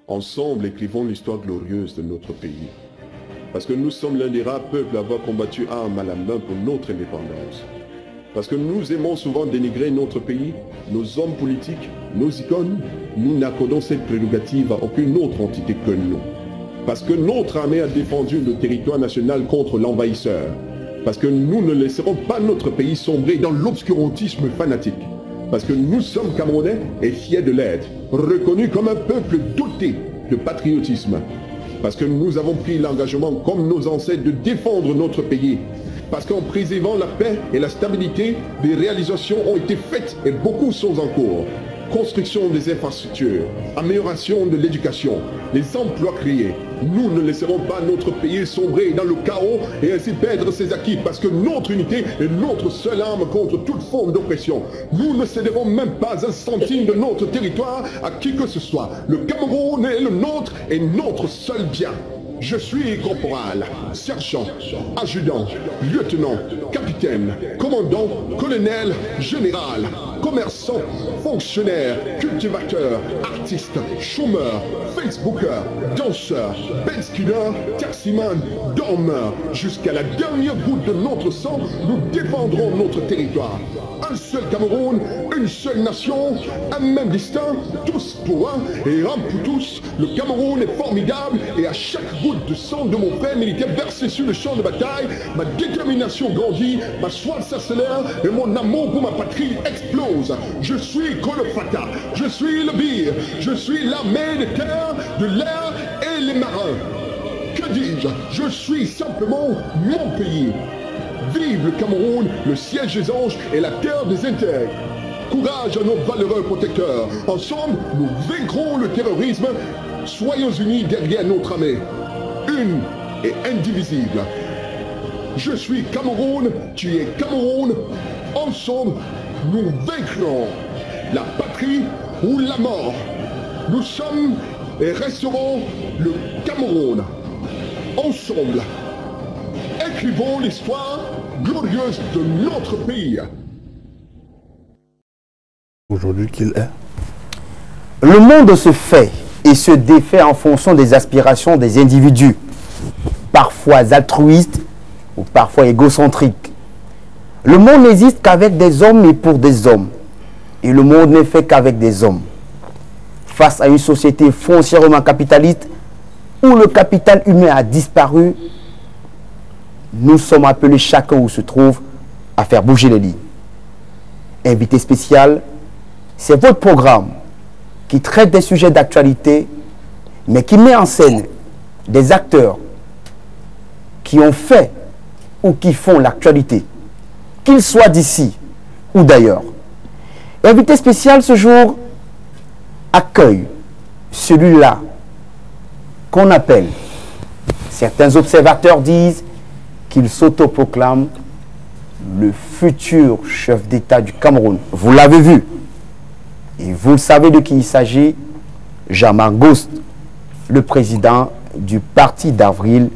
Ensemble, écrivons l'histoire glorieuse de notre pays. Parce que nous sommes l'un des rares peuples à avoir combattu armes à la main pour notre indépendance. Parce que nous aimons souvent dénigrer notre pays, nos hommes politiques, nos icônes, nous n'accordons cette prérogative à aucune autre entité que nous. Parce que notre armée a défendu le territoire national contre l'envahisseur. Parce que nous ne laisserons pas notre pays sombrer dans l'obscurantisme fanatique. Parce que nous sommes Camerounais et fiers de l'être, reconnus comme un peuple doté de patriotisme. Parce que nous avons pris l'engagement, comme nos ancêtres, de défendre notre pays. Parce qu'en préservant la paix et la stabilité, des réalisations ont été faites et beaucoup sont en cours. Construction des infrastructures, amélioration de l'éducation, les emplois créés. Nous ne laisserons pas notre pays sombrer dans le chaos et ainsi perdre ses acquis parce que notre unité est notre seule arme contre toute forme d'oppression. Nous ne céderons même pas un centime de notre territoire à qui que ce soit. Le Cameroun est le nôtre et notre seul bien. Je suis corporal, sergent, adjudant, lieutenant, capitaine, commandant, colonel, général, commerçant, fonctionnaire, cultivateur, artiste, chômeur, facebooker, danseur, benskiller, taximan, dormeur. Jusqu'à la dernière goutte de notre sang, nous défendrons notre territoire. Un seul Cameroun, une seule nation, un même destin, tous pour un et un pour tous. Le Cameroun est formidable et à chaque goutte de sang de mon père militaire versé sur le champ de bataille, ma détermination grandit, ma soif s'accélère et mon amour pour ma patrie explose. Je suis Kolofata, je suis le Bir, je suis l'armée des terres, de l'air et les marins. Que dis-je? Je suis simplement mon pays. Vive le Cameroun, le siège des anges et la terre des intègres. Courage à nos valeureux protecteurs. Ensemble, nous vaincrons le terrorisme. Soyons unis derrière notre armée. Une et indivisible. Je suis Cameroun, tu es Cameroun. Ensemble, nous vaincrons la patrie ou la mort. Nous sommes et resterons le Cameroun. Ensemble, écrivons l'histoire glorieuse de notre pays. Aujourd'hui qu'il est. Le monde se fait et se défait en fonction des aspirations des individus, parfois altruistes ou parfois égocentriques. Le monde n'existe qu'avec des hommes et pour des hommes. Et le monde n'est fait qu'avec des hommes. Face à une société foncièrement capitaliste où le capital humain a disparu, nous sommes appelés chacun où se trouve à faire bouger les lignes. Invité spécial, c'est votre programme qui traite des sujets d'actualité, mais qui met en scène des acteurs qui ont fait ou qui font l'actualité, qu'ils soient d'ici ou d'ailleurs. Invité spécial ce jour accueille celui-là qu'on appelle, certains observateurs disent, qu'il s'autoproclame le futur chef d'État du Cameroun. Vous l'avez vu. Et vous savez de qui il s'agit. Jean-Marc Ghost, le président du Parti d'Avril,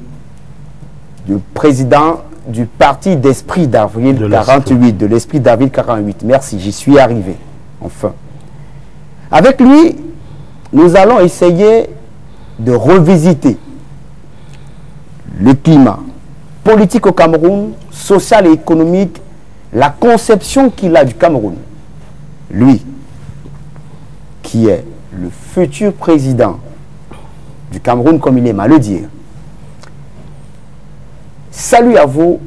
le président du Parti d'Esprit d'Avril 48, de l'Esprit d'Avril 48. Merci, j'y suis arrivé. Enfin. Avec lui, nous allons essayer de revisiter le climat politique au Cameroun, social et économique, la conception qu'il a du Cameroun. Lui, qui est le futur président du Cameroun, comme il aime à le dire. Salut à vous,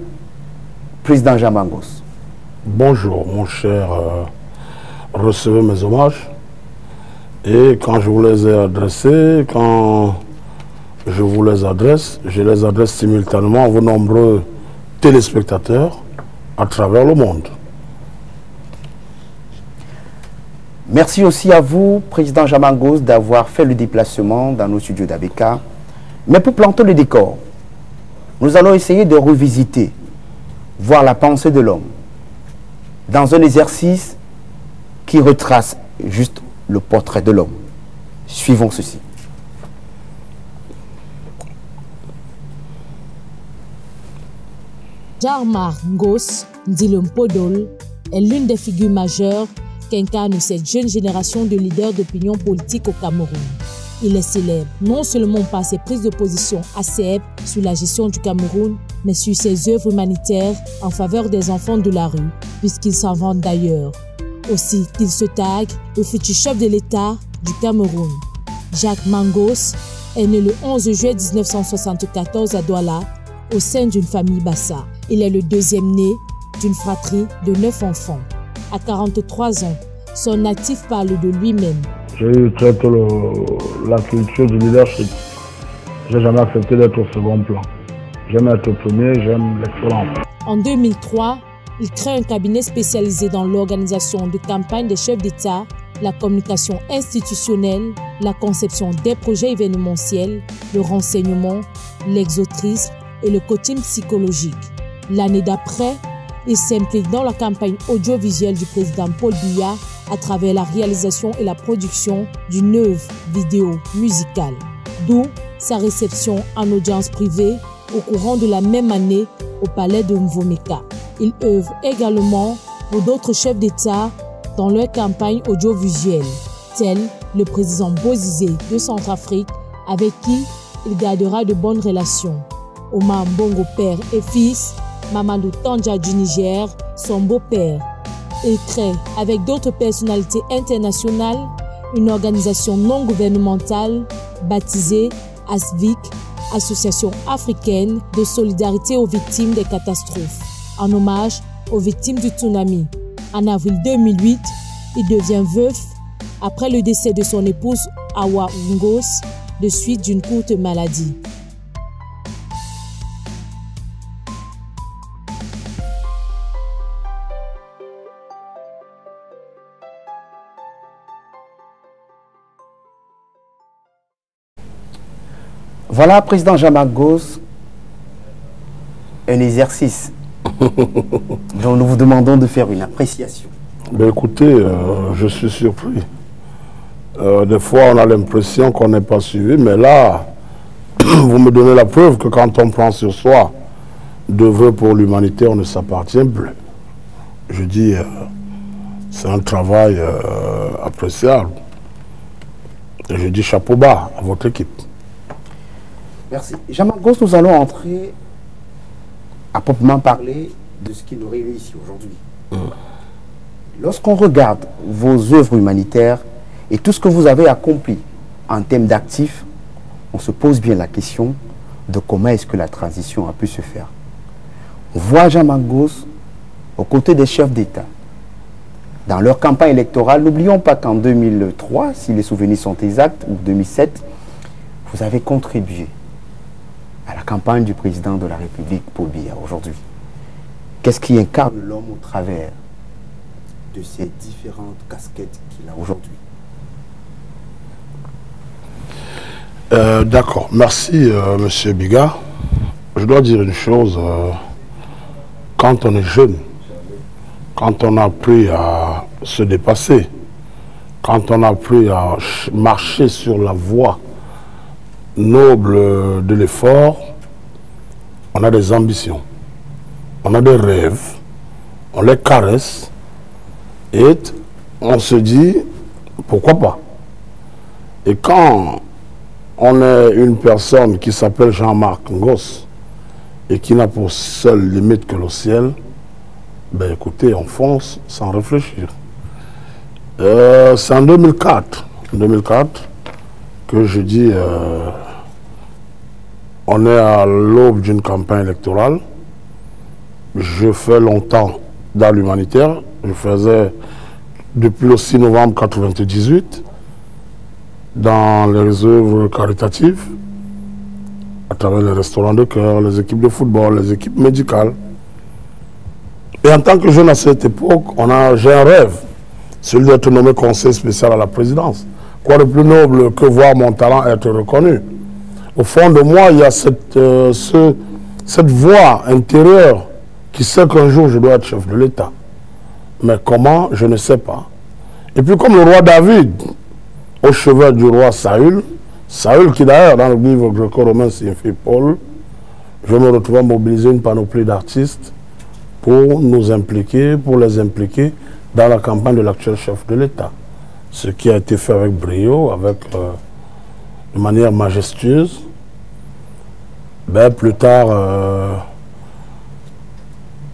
président Jean Mangos. Bonjour, mon cher. Recevez mes hommages. Et quand je vous les ai adressés, je les adresse simultanément à vos nombreux téléspectateurs à travers le monde. Merci aussi à vous, président Jean Mangos, d'avoir fait le déplacement dans nos studios d'ABK. Mais pour planter le décor, nous allons essayer de revisiter, voir la pensée de l'homme, dans un exercice qui retrace juste le portrait de l'homme. Suivons ceci. Jean-Marc Ghost, dit le Mpodol, est l'une des figures majeures qu'incarne cette jeune génération de leaders d'opinion politique au Cameroun. Il est célèbre non seulement par ses prises de position acerbes sur la gestion du Cameroun, mais sur ses œuvres humanitaires en faveur des enfants de la rue, puisqu'il s'en vante d'ailleurs. Aussi qu'il se targue le futur chef de l'État du Cameroun. Jacques Mangos est né le 11 juillet 1974 à Douala, au sein d'une famille Bassa. Il est le deuxième né d'une fratrie de 9 enfants. À 43 ans, son natif parle de lui-même. J'ai eu très tôt la culture du leadership. Je n'ai jamais accepté d'être au second plan. J'aime être premier, j'aime l'excellence. En 2003, il crée un cabinet spécialisé dans l'organisation de campagnes des chefs d'État, la communication institutionnelle, la conception des projets événementiels, le renseignement, l'exotrisme et le coaching psychologique. L'année d'après, il s'implique dans la campagne audiovisuelle du président Paul Biya à travers la réalisation et la production d'une œuvre vidéo musicale. D'où sa réception en audience privée au courant de la même année au palais de Mvomeka. Il œuvre également pour d'autres chefs d'État dans leur campagne audiovisuelle, tel le président Bozizé de Centrafrique, avec qui il gardera de bonnes relations. Omar Bongo père et fils, Mamadou Tandja du Niger, son beau-père. Il crée, avec d'autres personnalités internationales, une organisation non gouvernementale baptisée ASVIC, Association africaine de solidarité aux victimes des catastrophes, en hommage aux victimes du tsunami. En avril 2008, il devient veuf après le décès de son épouse Awa Ngos de suite d'une courte maladie. Voilà, président Jean-Marc Gosse, un exercice dont nous vous demandons de faire une appréciation. Ben écoutez, je suis surpris. Des fois, on a l'impression qu'on n'est pas suivi, mais là, vous me donnez la preuve que quand on prend sur soi de vœux pour l'humanité, on ne s'appartient plus. Je dis, c'est un travail appréciable. Et je dis chapeau bas à votre équipe. Merci. Jean-Marc Gosse, nous allons entrer à proprement parler de ce qui nous réunit ici aujourd'hui. Lorsqu'on regarde vos œuvres humanitaires et tout ce que vous avez accompli en termes d'actifs, on se pose bien la question de comment est-ce que la transition a pu se faire. On voit Jean-Marc Gosse aux côtés des chefs d'État. Dans leur campagne électorale, n'oublions pas qu'en 2003, si les souvenirs sont exacts, ou 2007, vous avez contribué à la campagne du président de la République, Paul Biya, aujourd'hui. Qu'est-ce qui incarne l'homme au travers de ces différentes casquettes qu'il a aujourd'hui? D'accord. Merci, Monsieur Biga. Je dois dire une chose. Quand on est jeune, quand on a appris à se dépasser, quand on a appris à marcher sur la voie noble de l'effort, on a des ambitions, on a des rêves, on les caresse et on se dit pourquoi pas. Et quand on est une personne qui s'appelle Jean-Marc Gosse et qui n'a pour seule limite que le ciel, ben écoutez, on fonce sans réfléchir. C'est en 2004 que je dis on est à l'aube d'une campagne électorale. Je fais longtemps dans l'humanitaire. Je faisais depuis le 6 novembre 1998 dans les œuvres caritatives, à travers les restaurants de cœur, les équipes de football, les équipes médicales. Et en tant que jeune à cette époque, j'ai un rêve, celui d'être nommé conseiller spécial à la présidence. Quoi de plus noble que voir mon talent être reconnu? Au fond de moi, il y a cette voix intérieure qui sait qu'un jour je dois être chef de l'État. Mais comment, je ne sais pas. Et puis comme le roi David, au chevet du roi Saül qui d'ailleurs dans le livre gréco-romain signifie Paul, je me retrouve à mobiliser une panoplie d'artistes pour nous impliquer, pour les impliquer dans la campagne de l'actuel chef de l'État. Ce qui a été fait avec brio, avec de manière majestueuse. Ben, plus tard,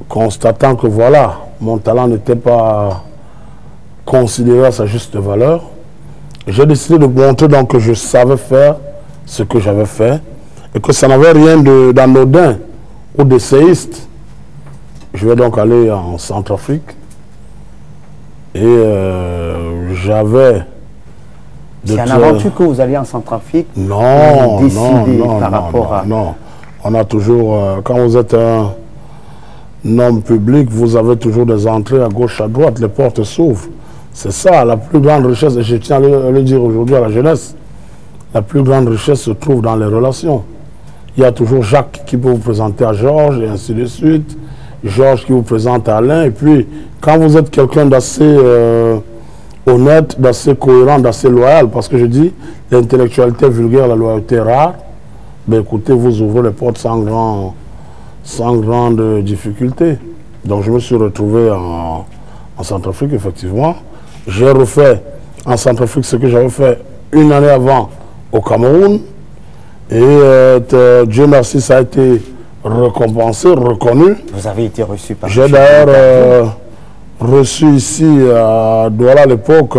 constatant que voilà, mon talent n'était pas considéré à sa juste valeur, j'ai décidé de montrer donc que je savais faire ce que j'avais fait et que ça n'avait rien d'anodin ou d'essayiste. Je vais donc aller en Centrafrique et j'avais... C'est une aventure que vous allez en Centrafrique? Non, non. On a toujours, quand vous êtes un homme public, vous avez toujours des entrées à gauche, à droite, les portes s'ouvrent. C'est ça, la plus grande richesse, et je tiens à le dire aujourd'hui à la jeunesse, la plus grande richesse se trouve dans les relations. Il y a toujours Jacques qui peut vous présenter à Georges, et ainsi de suite. Georges qui vous présente à Alain, et puis quand vous êtes quelqu'un d'assez honnête, d'assez cohérent, d'assez loyal, parce que je dis, l'intellectualité vulgaire, la loyauté rare, ben écoutez, vous ouvrez les portes sans grande difficulté. Donc je me suis retrouvé en Centrafrique, effectivement. J'ai refait en Centrafrique ce que j'avais fait une année avant au Cameroun. Et Dieu merci, ça a été récompensé, reconnu. Vous avez été reçu par... J'ai d'ailleurs reçu ici à Douala à l'époque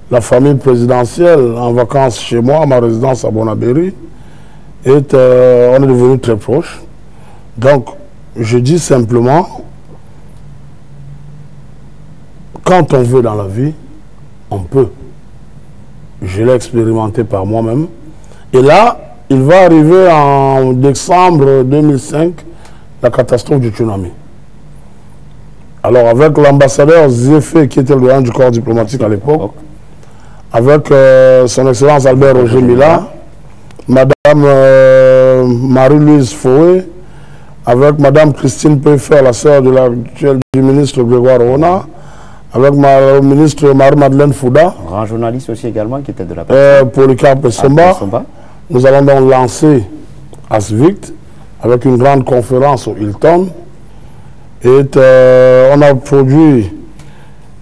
la famille présidentielle en vacances chez moi, à ma résidence à Bonabéry. Et on est devenus très proches. Donc, je dis simplement, quand on veut dans la vie, on peut. Je l'ai expérimenté par moi-même. Et là, il va arriver en décembre 2005, la catastrophe du tsunami. Alors, avec l'ambassadeur Zéphé, qui était le doyen du corps diplomatique à l'époque, avec son Excellence Albert Roger Mila, Madame Marie-Louise Foué, avec Madame Christine Peffer, la sœur de du ministre Grégoire Rona, avec le ministre Marie-Madeleine Fouda. Un grand journaliste aussi également qui était de la partie. Polycarpe Somba. Nous allons donc lancer Asvict avec une grande conférence au Hilton. Et on a produit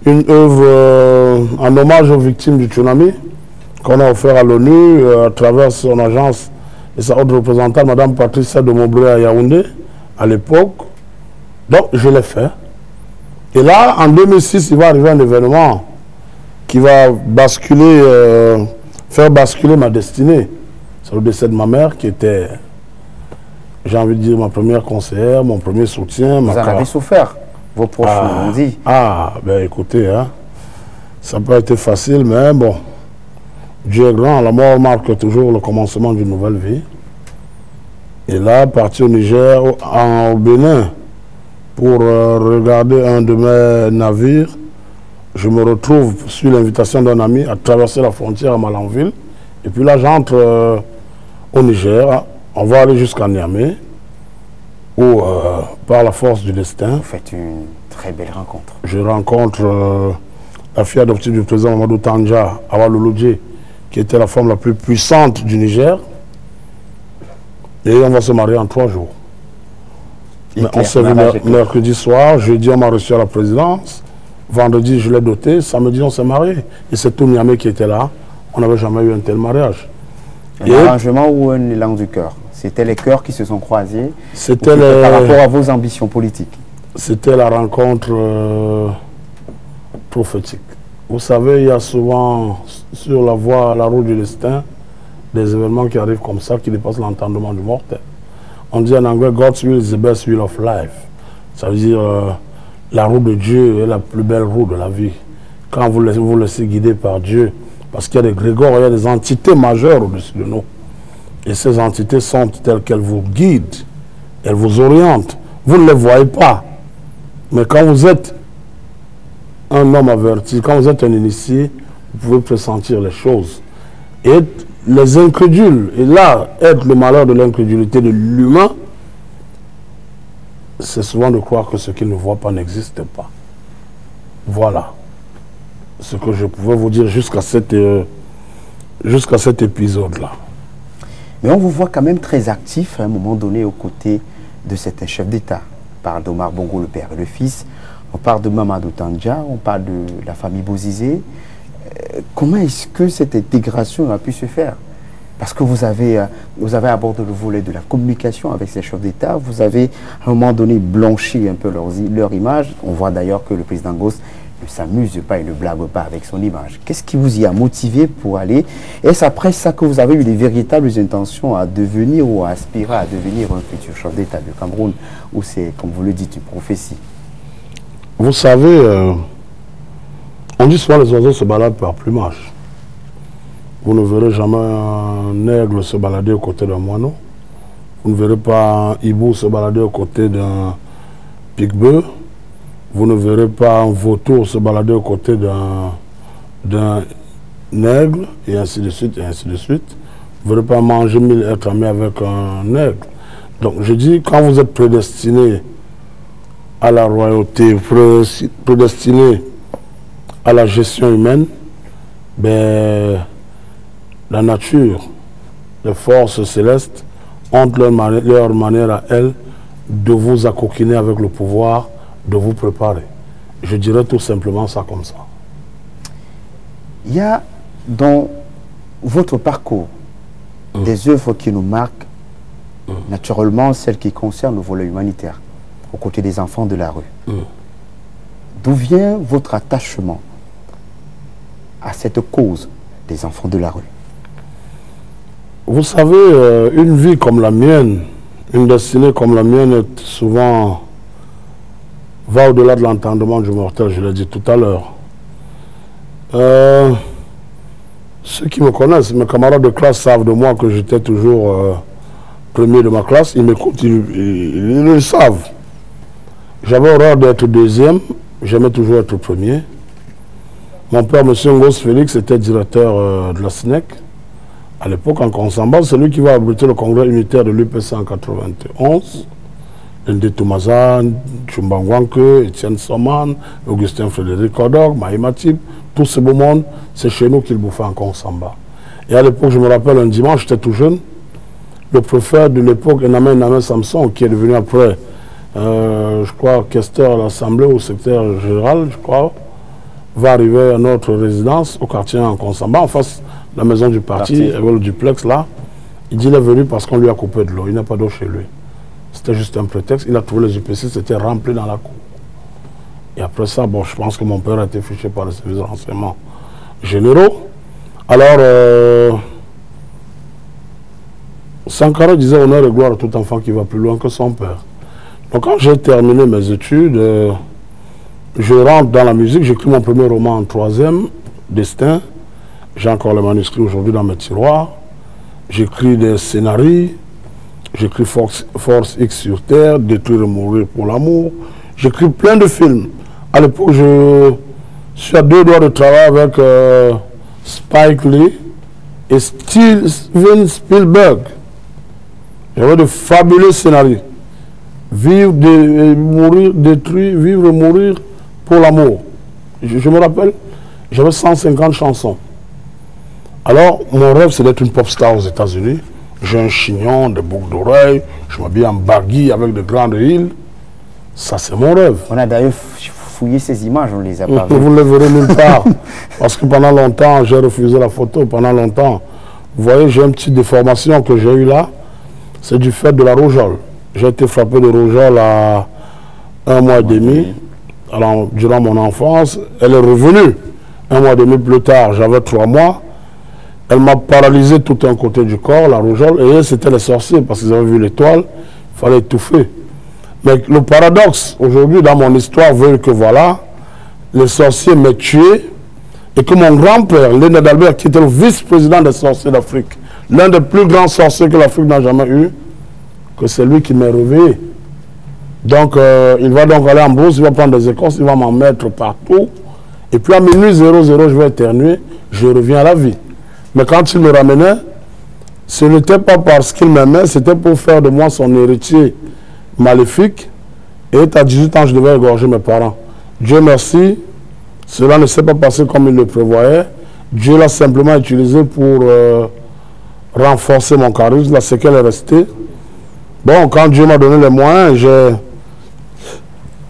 une œuvre en hommage aux victimes du tsunami qu'on a offert à l'ONU à travers son agence et sa haute représentante, Mme Patricia de Maubré à Yaoundé, à l'époque. Donc, je l'ai fait. Et là, en 2006, il va arriver un événement qui va basculer, faire basculer ma destinée. C'est le décès de ma mère qui était, j'ai envie de dire, ma première conseillère, mon premier soutien. Vous en avez souffert, vos proches l'ont dit. Ah, ben écoutez, hein, ça n'a pas été facile, mais bon, Dieu est grand, la mort marque toujours le commencement d'une nouvelle vie. Et là, parti au Niger, au Bénin, pour regarder un de mes navires, je me retrouve, sur l'invitation d'un ami, à traverser la frontière à Malanville. Et puis là, j'entre au Niger. On va aller jusqu'à Niamey, où, par la force du destin... Vous faites une très belle rencontre. Je rencontre la fille adoptive du président Mamadou Tandja, Awa Lolodje, qui était la femme la plus puissante du Niger. Et on va se marier en 3 jours. Mais on s'est vu mercredi soir, jeudi on m'a reçu à la présidence, vendredi je l'ai doté, samedi on s'est marié. Et c'est tout Niamey qui était là, on n'avait jamais eu un tel mariage. Un arrangement ou un élan du cœur? C'était les cœurs qui se sont croisés par rapport à vos ambitions politiques? C'était la rencontre prophétique. Vous savez, il y a souvent sur la voie, la route du destin, des événements qui arrivent comme ça, qui dépassent l'entendement du mortel. On dit en anglais, God's will is the best will of life. Ça veut dire, la route de Dieu est la plus belle route de la vie. Quand vous vous laissez guider par Dieu, parce qu'il y a des grégores, il y a des entités majeures au-dessus de nous. Et ces entités sont telles qu'elles vous guident, elles vous orientent. Vous ne les voyez pas. Mais quand vous êtes un homme averti, quand vous êtes un initié, vous pouvez pressentir les choses. Et les incrédules, et là, être le malheur de l'incrédulité de l'humain, c'est souvent de croire que ce qu'il ne voit pas n'existe pas. Voilà ce que je pouvais vous dire jusqu'à cet épisode-là. Mais on vous voit quand même très actif à un moment donné aux côtés de certains chefs d'État. On parle d'Omar Bongo, le père et le fils. On parle de Mamadou Tandja, on parle de la famille Bozizé. Comment est-ce que cette intégration a pu se faire? Parce que vous avez abordé le volet de la communication avec ces chefs d'État. Vous avez, à un moment donné, blanchi un peu leur image. On voit d'ailleurs que le président Goss ne s'amuse pas et ne blague pas avec son image. Qu'est-ce qui vous y a motivé pour aller? Est-ce après ça que vous avez eu des véritables intentions à devenir ou à aspirer à devenir un futur chef d'État du Cameroun? Ou c'est, comme vous le dites, une prophétie? Vous savez, on dit souvent les oiseaux se baladent par plumage. Vous ne verrez jamais un aigle se balader aux côtés d'un moineau. Vous ne verrez pas un hibou se balader aux côtés d'un pique-bœuf. Vous ne verrez pas un vautour se balader aux côtés d'un aigle, et ainsi de suite, et ainsi de suite. Vous ne verrez pas manger 1000 êtres amis avec un aigle. Donc je dis, quand vous êtes prédestiné à la royauté, prédestiné à la gestion humaine, ben, la nature, les forces célestes ont leur manière à elles de vous accoquiner avec le pouvoir, de vous préparer. Je dirais tout simplement ça comme ça. Il y a dans votre parcours des œuvres qui nous marquent, naturellement celles qui concernent le volet humanitaire, aux côtés des enfants de la rue. D'où vient votre attachement à cette cause des enfants de la rue? Vous savez, une vie comme la mienne, une destinée comme la mienne est souvent va au-delà de l'entendement du mortel, je l'ai dit tout à l'heure. Ceux qui me connaissent, mes camarades de classe savent de moi que j'étais toujours premier de ma classe. Ils m'écoutent, ils le savent. J'avais horreur d'être deuxième, j'aimais toujours être premier. Mon père, M. Ngoz Félix, était directeur de la SNEC. À l'époque, en Consamba, c'est lui qui va abriter le congrès unitaire de l'UPC en 91. Ndé Toumazan, Chumbangwanke, Etienne Soman, Augustin Frédéric Kodok, Maïmatib, tout ce beau monde, c'est chez nous qu'il bouffait en Consamba. Et à l'époque, je me rappelle, un dimanche, j'étais tout jeune, le préfet de l'époque, Enamé Samson, qui est devenu après, je crois, questeur à l'Assemblée ou secrétaire général, je crois, va arriver à notre résidence au quartier en Consamba, en face de la maison du parti, avec le duplex là. Il dit qu'il est venu parce qu'on lui a coupé de l'eau, il n'a pas d'eau chez lui. C'était juste un prétexte, il a trouvé les UPC, c'était rempli dans la cour. Et après ça, bon, je pense que mon père a été fiché par les services de renseignement généraux. Alors, Sankara disait honneur et gloire à tout enfant qui va plus loin que son père. Donc quand j'ai terminé mes études, je rentre dans la musique, j'écris mon premier roman en 3e, Destin. J'ai encore le manuscrit aujourd'hui dans mes tiroirs. J'écris des scénarios, j'écris Force X sur Terre, Détruire et mourir pour l'amour. J'écris plein de films. À l'époque, je suis à 2 doigts de travail avec Spike Lee et Steven Spielberg. J'avais de fabuleux scénarios. Vivre et mourir, détruire, vivre et mourir pour l'amour. Je me rappelle, j'avais 150 chansons. Alors, mon rêve, c'est d'être une pop star aux États-Unis. J'ai un chignon, des boucles d'oreilles, je m'habille en baggy avec de grandes heels. Ça, c'est mon rêve. On a d'ailleurs fouillé ces images, on les a pas vues. Vous ne les verrez nulle part. Parce que pendant longtemps, j'ai refusé la photo. Pendant longtemps, vous voyez, j'ai une petite déformation que j'ai eue là. C'est du fait de la rougeole. J'ai été frappé de rougeole à 1 mois et demi. Alors, durant mon enfance, elle est revenue. 1 mois et demi plus tard, j'avais 3 mois. Elle m'a paralysé tout un côté du corps, la rougeole, et c'était les sorciers, parce qu'ils avaient vu l'étoile, il fallait étouffer. Mais le paradoxe, aujourd'hui, dans mon histoire, veut que voilà, les sorciers m'aient tué, et que mon grand-père, Léné d'Albert, qui était le vice-président des sorciers d'Afrique, l'un des plus grands sorciers que l'Afrique n'a jamais eu, que c'est lui qui m'a réveillé. Donc, il va donc aller en brousse, il va prendre des écorces, il va m'en mettre partout, et puis à minuit 00, je vais éternuer, je reviens à la vie. Mais quand il me ramenait, ce n'était pas parce qu'il m'aimait, c'était pour faire de moi son héritier maléfique. Et à 18 ans, je devais égorger mes parents. Dieu merci, cela ne s'est pas passé comme il le prévoyait. Dieu l'a simplement utilisé pour renforcer mon charisme. La séquelle est restée. Bon, quand Dieu m'a donné les moyens, j'ai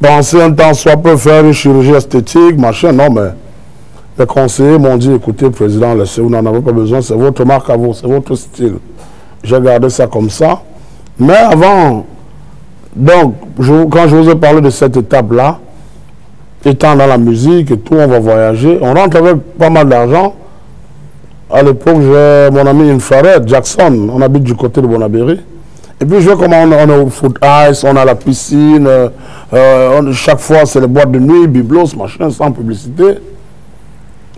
pensé un temps soit peu faire une chirurgie esthétique, machin. Non, mais Les conseillers m'ont dit, écoutez, président, laissez, vous n'en avez pas besoin, c'est votre marque à vous, c'est votre style. J'ai gardé ça comme ça. Mais avant, donc, quand je vous ai parlé de cette étape-là, étant dans la musique et tout, on va voyager, on rentre avec pas mal d'argent. À l'époque, j'ai mon ami Infrared, Jackson, on habite du côté de Bonabéry. Et puis, je vois comment on est au foot ice, on a la piscine, chaque fois, c'est les boîtes de nuit, biblos, machin, sans publicité.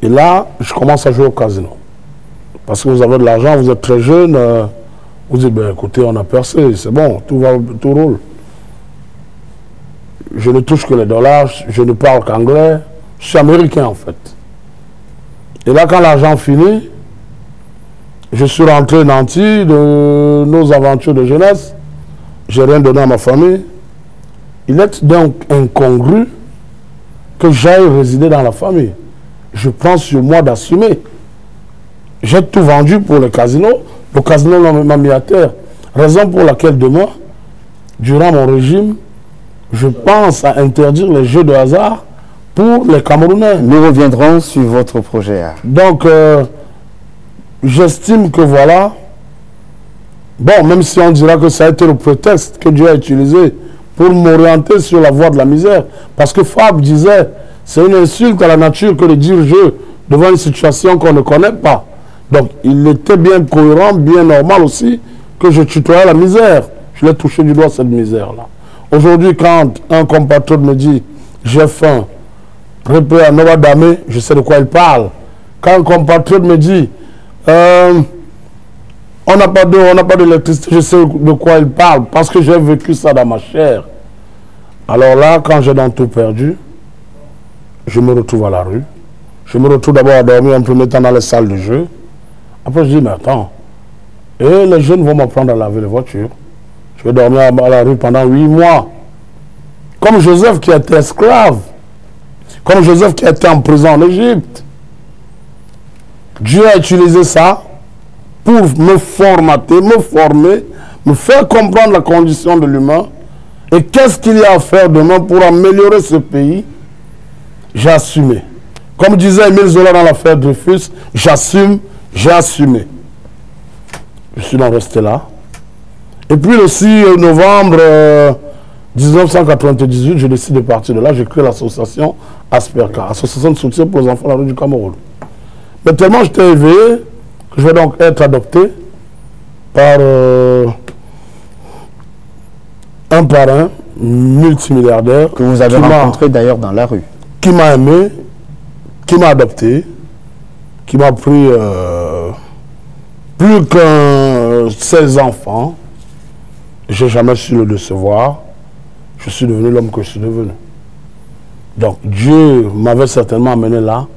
Et là, je commence à jouer au casino. Parce que vous avez de l'argent, vous êtes très jeune, vous dites, ben, écoutez, on a percé, c'est bon, tout roule. Je ne touche que les dollars, je ne parle qu'anglais, je suis américain en fait. Et là, quand l'argent finit, je suis rentré nanti de nos aventures de jeunesse, j'ai rien donné à ma famille. Il est donc incongru que j'aille résider dans la famille. Je prends sur moi d'assumer. J'ai tout vendu pour le casino m'a mis à terre. Raison pour laquelle demain, durant mon régime, je pense à interdire les jeux de hasard pour les Camerounais. Nous reviendrons sur votre projet. Donc, j'estime que voilà, bon, même si on dira que ça a été le prétexte que Dieu a utilisé pour m'orienter sur la voie de la misère, parce que Fab disait, c'est une insulte à la nature que de dire je devant une situation qu'on ne connaît pas. Donc, il était bien cohérent, bien normal aussi que je tutoyais la misère. Je l'ai touché du doigt, cette misère-là. Aujourd'hui, quand un compatriote me dit « j'ai faim », répète à Nova Dame, je sais de quoi il parle. Quand un compatriote me dit « on n'a pas d'eau, on n'a pas d'électricité », je sais de quoi il parle, parce que j'ai vécu ça dans ma chair. Alors là, quand j'ai dans tout perdu, je me retrouve à la rue. Je me retrouve d'abord à dormir un premier temps dans les salles de jeu. Après, je dis « mais attends, et les jeunes vont m'apprendre à laver les voitures. Je vais dormir à la rue pendant 8 mois. Comme Joseph qui était esclave. Comme Joseph qui était en prison en Égypte. Dieu a utilisé ça pour me formater, me former, me faire comprendre la condition de l'humain. Et qu'est-ce qu'il y a à faire demain pour améliorer ce pays? J'ai assumé. Comme disait Émile Zola dans l'affaire Dreyfus, j'assume, j'ai assumé. Je suis donc resté là. Et puis le 6 novembre 1998, je décide de partir de là. J'ai créé l'association Asperca, association de soutien pour les enfants de la rue du Cameroun. Mais tellement j'étais éveillé que je vais donc être adopté par un parrain multimilliardaire. Que vous avez rencontré d'ailleurs dans la rue. Qui m'a aimé, qui m'a adopté, qui m'a pris plus qu'un 16 enfants. Je n'ai jamais su le décevoir. Je suis devenu l'homme que je suis devenu. Donc Dieu m'avait certainement amené là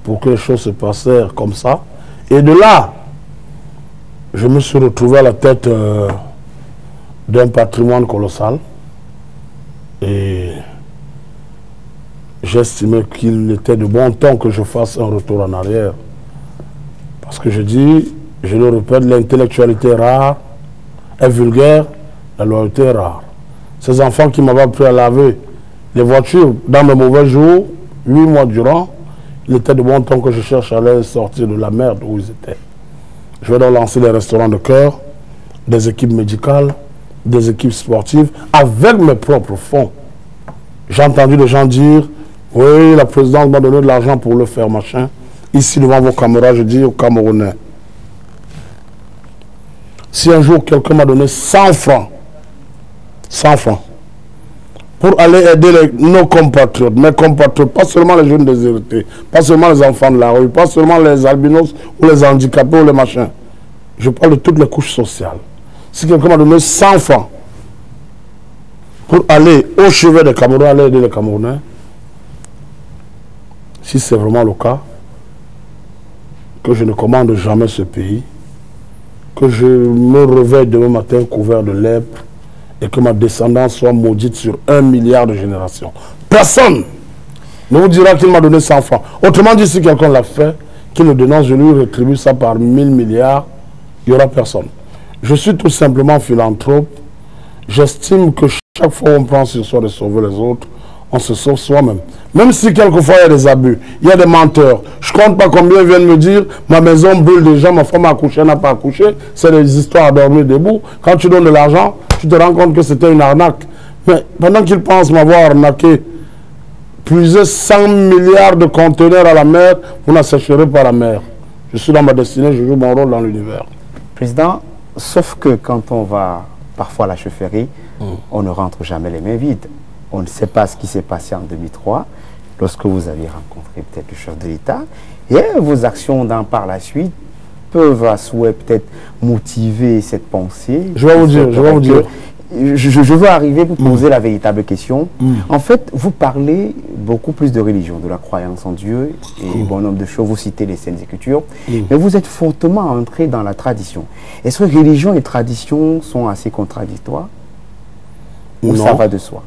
pour que les choses se passèrent comme ça. Et de là, je me suis retrouvé à la tête d'un patrimoine colossal. Et j'estimais qu'il était de bon temps que je fasse un retour en arrière. Parce que je dis, je le répète, l'intellectualité rare est vulgaire. La loyauté est rare. Ces enfants qui m'avaient appris à laver les voitures dans mes mauvais jours, 8 mois durant, il était de bon temps que je cherche à les sortir de la merde où ils étaient. Je vais donc lancer des restaurants de cœur, des équipes médicales, des équipes sportives, avec mes propres fonds. J'ai entendu des gens dire, oui, la présidente m'a donné de l'argent pour le faire, machin. Ici, devant vos caméras, je dis aux Camerounais, si un jour quelqu'un m'a donné 100 francs, 100 francs, pour aller aider nos compatriotes, mes compatriotes, pas seulement les jeunes déshérités, pas seulement les enfants de la rue, pas seulement les albinos ou les handicapés ou les machins. Je parle de toutes les couches sociales. Si quelqu'un m'a donné 100 francs pour aller au chevet des Camerounais, aller aider les Camerounais, si c'est vraiment le cas, que je ne commande jamais ce pays, que je me réveille demain matin couvert de lèpre, et que ma descendance soit maudite sur 1 milliard de générations. Personne ne vous dira qu'il m'a donné 100 francs. Autrement dit, si quelqu'un l'a fait, qu'il le dénonce, je lui rétribue ça par 1000 milliards, il n'y aura personne. Je suis tout simplement philanthrope. J'estime que chaque fois on prend sur soi de sauver les autres, on se sauve soi-même. Même si quelquefois il y a des abus, il y a des menteurs. Je ne compte pas combien ils viennent me dire, ma maison brûle déjà, ma femme a accouché, elle n'a pas accouché. C'est des histoires à dormir debout. Quand tu donnes de l'argent, tu te rends compte que c'était une arnaque. Mais pendant qu'ils pensent m'avoir arnaqué, puiser 100 milliards de conteneurs à la mer, vous n'assécherez pas la mer. Je suis dans ma destinée, je joue mon rôle dans l'univers. Président, sauf que quand on va parfois à la chefferie, on ne rentre jamais les mains vides. On ne sait pas ce qui s'est passé en 2003, lorsque vous avez rencontré peut-être le chef de l'État, et vos actions par la suite peuvent à souhait peut-être motiver cette pensée. Je vais vous dire. Je veux arriver pour poser la véritable question. En fait, vous parlez beaucoup plus de religion, de la croyance en Dieu, et bon nombre de choses, vous citez les Saintes Écritures, mais vous êtes fortement entré dans la tradition. Est-ce que religion et tradition sont assez contradictoires? Ou ça va de soi?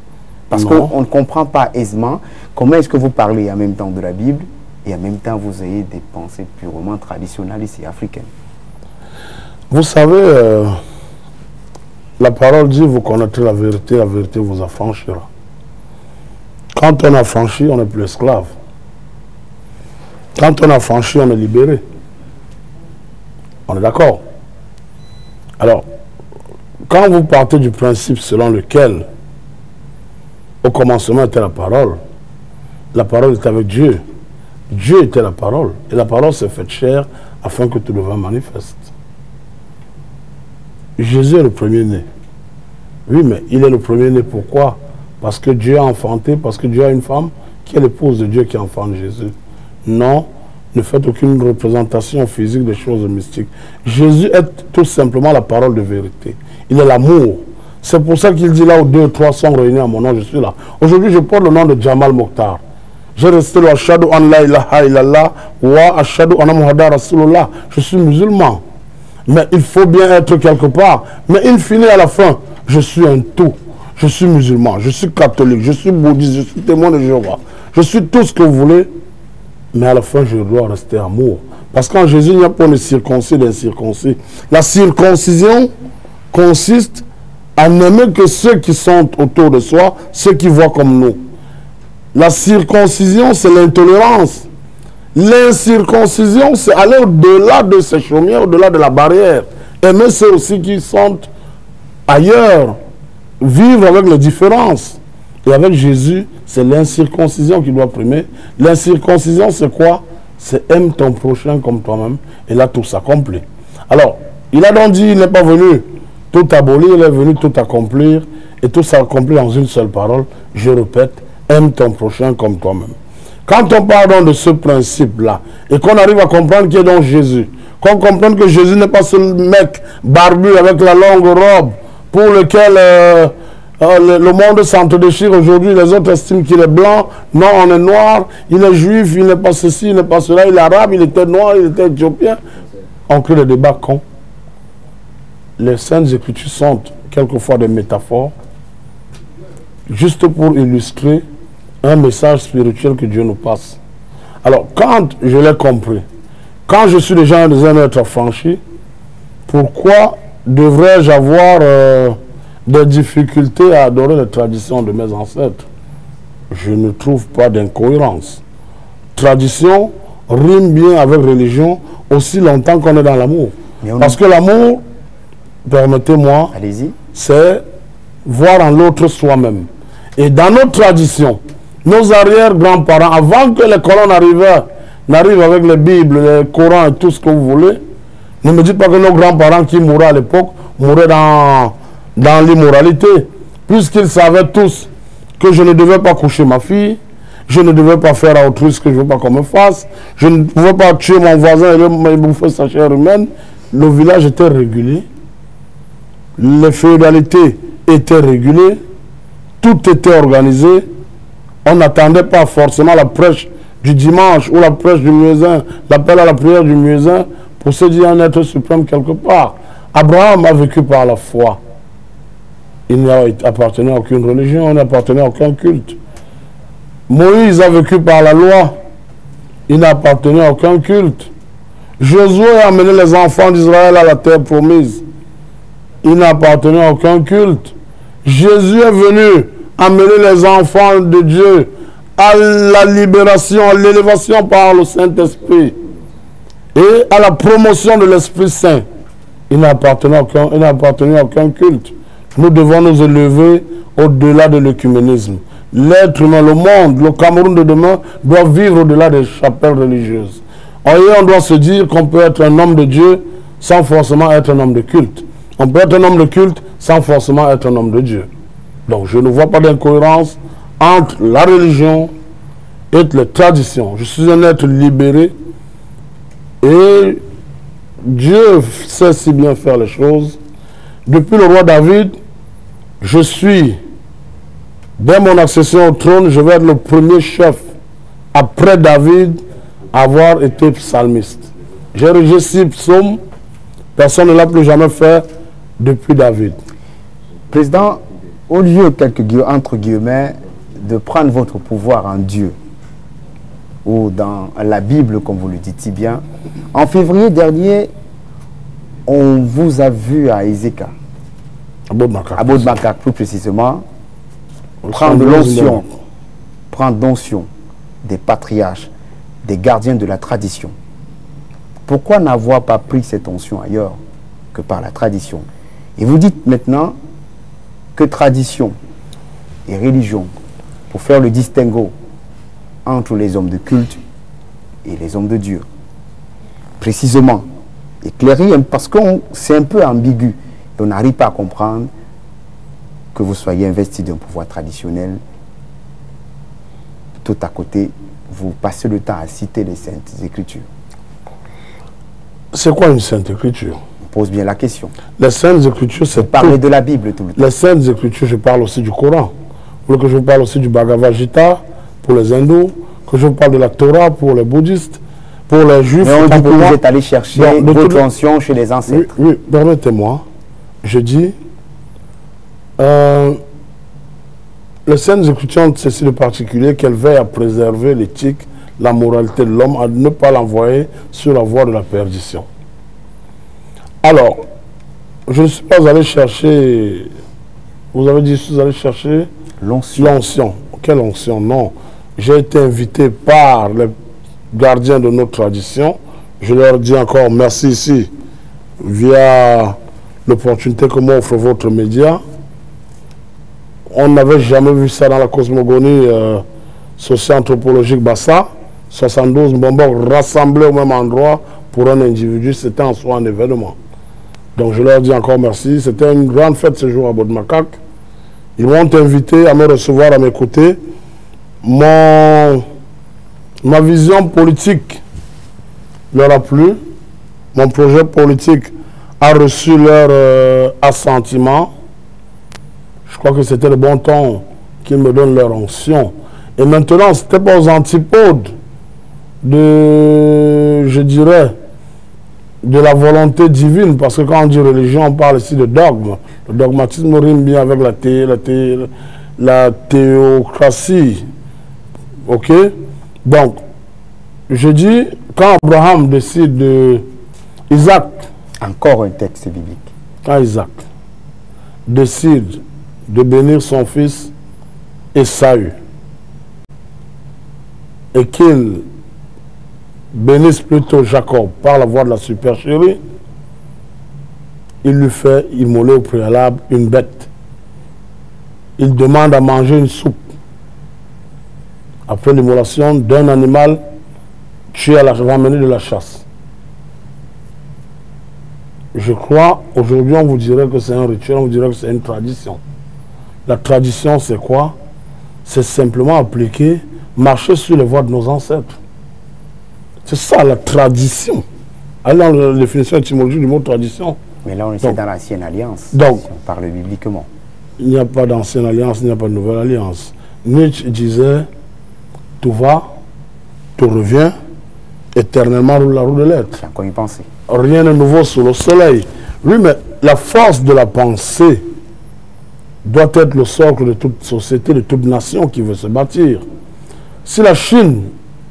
Parce qu'on ne comprend pas aisément comment est-ce que vous parlez en même temps de la Bible et en même temps vous ayez des pensées purement traditionnalistes et africaines. Vous savez, la parole dit, vous connaîtrez la vérité vous affranchira. Quand on a franchi, on n'est plus esclave. Quand on a franchi, on est libéré. On est d'accord? Alors, quand vous partez du principe selon lequel au commencement était la parole était avec Dieu. Dieu était la parole. Et la parole s'est faite chair afin que tout devint manifeste. Jésus est le premier-né. Oui, mais il est le premier-né. Pourquoi? Parce que Dieu a enfanté, parce que Dieu a une femme qui est l'épouse de Dieu qui enfante Jésus. Non, ne faites aucune représentation physique des choses mystiques. Jésus est tout simplement la parole de vérité. Il est l'amour. C'est pour ça qu'il dit là où 2 ou 3 sont réunis à mon nom, je suis là. Aujourd'hui, je porte le nom de Jamal Mokhtar. J'ai resté le Ashadu an la ilaha illallah wa Ashadu anna Muhammadan Rasulullah. Je suis musulman. Mais il faut bien être quelque part. Mais in fine, à la fin, je suis un tout. Je suis musulman, je suis catholique, je suis bouddhiste, je suis témoin de Jéhovah. Je suis tout ce que vous voulez. Mais à la fin, je dois rester amour. Parce qu'en Jésus, il n'y a pas de circoncis et d'incirconcis. La circoncision consiste à n'aimer que ceux qui sont autour de soi, ceux qui voient comme nous. La circoncision, c'est l'intolérance. L'incirconcision, c'est aller au-delà de ces chaumières, au-delà de la barrière. Aimer ceux aussi qui sont ailleurs. Vivre avec les différences. Et avec Jésus, c'est l'incirconcision qui doit primer. L'incirconcision, c'est quoi? C'est aime ton prochain comme toi-même. Et là, tout s'accomplit. Alors, il a donc dit, il n'est pas venu tout abolir, il est venu tout accomplir. Et tout s'accomplit dans une seule parole. Je répète, aime ton prochain comme toi-même. Quand on parle donc de ce principe-là, et qu'on arrive à comprendre qui est donc Jésus, qu'on comprenne que Jésus n'est pas ce mec barbu avec la longue robe, pour lequel le monde s'entre-déchire aujourd'hui, les autres estiment qu'il est blanc, non, on est noir, il est juif, il n'est pas ceci, il n'est pas cela, il est arabe, il était noir, il était éthiopien. On crée des débats cons. Les Saintes Écritures sont quelquefois des métaphores, juste pour illustrer un message spirituel que Dieu nous passe. Alors, quand je l'ai compris, quand je suis déjà un être affranchi, pourquoi devrais-je avoir des difficultés à adorer les traditions de mes ancêtres? Je ne trouve pas d'incohérence. Tradition rime bien avec religion aussi longtemps qu'on est dans l'amour. Parce que l'amour, permettez-moi, c'est voir en l'autre soi-même. Et dans notre tradition, nos arrière-grands-parents, avant que les colons n'arrivent avec les Bibles, les Corans et tout ce que vous voulez, ne me dites pas que nos grands-parents qui mouraient à l'époque mouraient dans l'immoralité, puisqu'ils savaient tous que je ne devais pas coucher ma fille, je ne devais pas faire à autrui ce que je ne veux pas qu'on me fasse, je ne pouvais pas tuer mon voisin et me bouffer sa chair humaine. Le village était régulé, les féodalités étaient régulées, tout était organisé. On n'attendait pas forcément la prêche du dimanche ou la prêche du muezzin, l'appel à la prière du muezzin pour se dire un être suprême quelque part. Abraham a vécu par la foi. Il n'a appartenu à aucune religion, il n'a appartenu à aucun culte. Moïse a vécu par la loi. Il n'a appartenu à aucun culte. Josué a amené les enfants d'Israël à la terre promise. Il n'a appartenu à aucun culte. Jésus est venu amener les enfants de Dieu à la libération, à l'élévation par le Saint-Esprit et à la promotion de l'Esprit Saint. Il n'a appartenu à aucun culte. Nous devons nous élever au-delà de l'œcuménisme. L'être humain, le monde, le Cameroun de demain doit vivre au-delà des chapelles religieuses. On doit se dire qu'on peut être un homme de Dieu sans forcément être un homme de culte. On peut être un homme de culte sans forcément être un homme de Dieu. Donc je ne vois pas d'incohérence entre la religion et les traditions. Je suis un être libéré et Dieu sait si bien faire les choses. Depuis le roi David, je suis, dès mon accession au trône, je vais être le premier chef après David à avoir été psalmiste. J'ai rédigé 6 psaumes, personne ne l'a plus jamais fait depuis David. Président, au lieu, entre guillemets, de prendre votre pouvoir en Dieu, ou dans la Bible, comme vous le dites si bien, en février dernier, on vous a vu à Ezeka, à Bodmakak plus précisément, prendre l'onction des patriarches, des gardiens de la tradition. Pourquoi n'avoir pas pris cette onction ailleurs que par la tradition? Et vous dites maintenant que tradition et religion, pour faire le distinguo entre les hommes de culte et les hommes de Dieu. Précisément, éclairer, parce que c'est un peu ambigu. Et on n'arrive pas à comprendre que vous soyez investi d'un pouvoir traditionnel. Tout à côté, vous passez le temps à citer les Saintes Écritures. C'est quoi une Sainte Écriture? On pose bien la question. Les Saintes Écritures, c'est parler de la Bible tout le temps. Les Saintes Écritures, je parle aussi du Coran. Vous voulez que je vous parle aussi du Bhagavad Gita pour les hindous, que je vous parle de la Torah pour les bouddhistes, pour les juifs. Mais on dit que vous êtes allé chercher votre onction chez les ancêtres. Oui, permettez-moi. Je dis, les Saintes Écritures ont ceci de particulier qu'elles veillent à préserver l'éthique, la moralité de l'homme, à ne pas l'envoyer sur la voie de la perdition. Alors, je ne suis pas allé chercher, vous avez dit, je suis allé chercher l'onction. Quelle onction? Non. J'ai été invité par les gardiens de notre tradition. Je leur dis encore merci ici, via l'opportunité que m'offre votre média. On n'avait jamais vu ça dans la cosmogonie socio-anthropologique Bassa. 72 bonbons rassemblés au même endroit pour un individu, c'était en soi un événement. Donc je leur dis encore merci. C'était une grande fête ce jour à Bodmakak. Ils m'ont invité à me recevoir, à mes côtés. Ma vision politique leur a plu. Mon projet politique a reçu leur assentiment. Je crois que c'était le bon ton qu'ils me donnent leur onction. Et maintenant, ce n'était pas aux antipodes de, je dirais, de la volonté divine, parce que quand on dit religion, on parle ici de dogme. Le dogmatisme rime bien avec la théocratie. Ok? Donc, je dis, quand Abraham décide de... Isaac. Encore un texte biblique. Quand Isaac décide de bénir son fils Esaü, et qu'il bénisse plutôt Jacob par la voie de la supercherie, il lui fait immoler au préalable une bête. Il demande à manger une soupe après l'immolation d'un animal tué à la ramenée de la chasse. Je crois, aujourd'hui on vous dirait que c'est un rituel, on vous dirait que c'est une tradition. La tradition c'est quoi? C'est simplement appliquer, marcher sur les voies de nos ancêtres. C'est ça la tradition. Allez dans la définition étymologique du mot tradition. Mais là on est dans l'ancienne alliance, donc, si on parle bibliquement. Il n'y a pas d'ancienne alliance, il n'y a pas de nouvelle alliance. Nietzsche disait, tout va, tout revient, éternellement roule la roue de l'être. J'ai encore y pensé. Rien de nouveau sous le soleil. Oui, mais la force de la pensée doit être le socle de toute société, de toute nation qui veut se bâtir. Si la Chine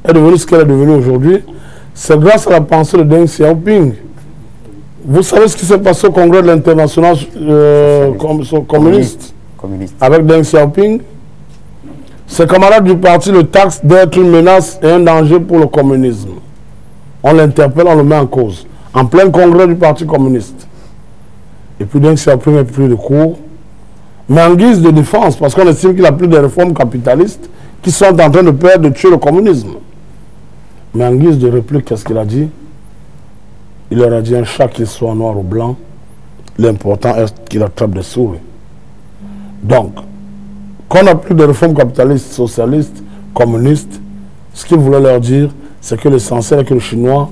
est devenue ce qu'elle est devenue aujourd'hui, c'est grâce à la pensée de Deng Xiaoping. Vous savez ce qui s'est passé au congrès de l'international communiste avec Deng Xiaoping? Ses camarades du parti le taxent d'être une menace et un danger pour le communisme. On l'interpelle, on le met en cause. En plein congrès du Parti communiste. Et puis d'un coup, il n'a plus de cours. Mais en guise de défense, parce qu'on estime qu'il n'y a plus de réformes capitalistes qui sont en train de tuer le communisme. Mais en guise de réplique, qu'est-ce qu'il a dit? Il leur a dit un chat qu'il soit noir ou blanc, l'important est qu'il attrape des souris. Donc, qu'on n'a plus de réformes capitalistes, socialistes, communistes, ce qu'il voulait leur dire, c'est que l'essentiel est que les Chinois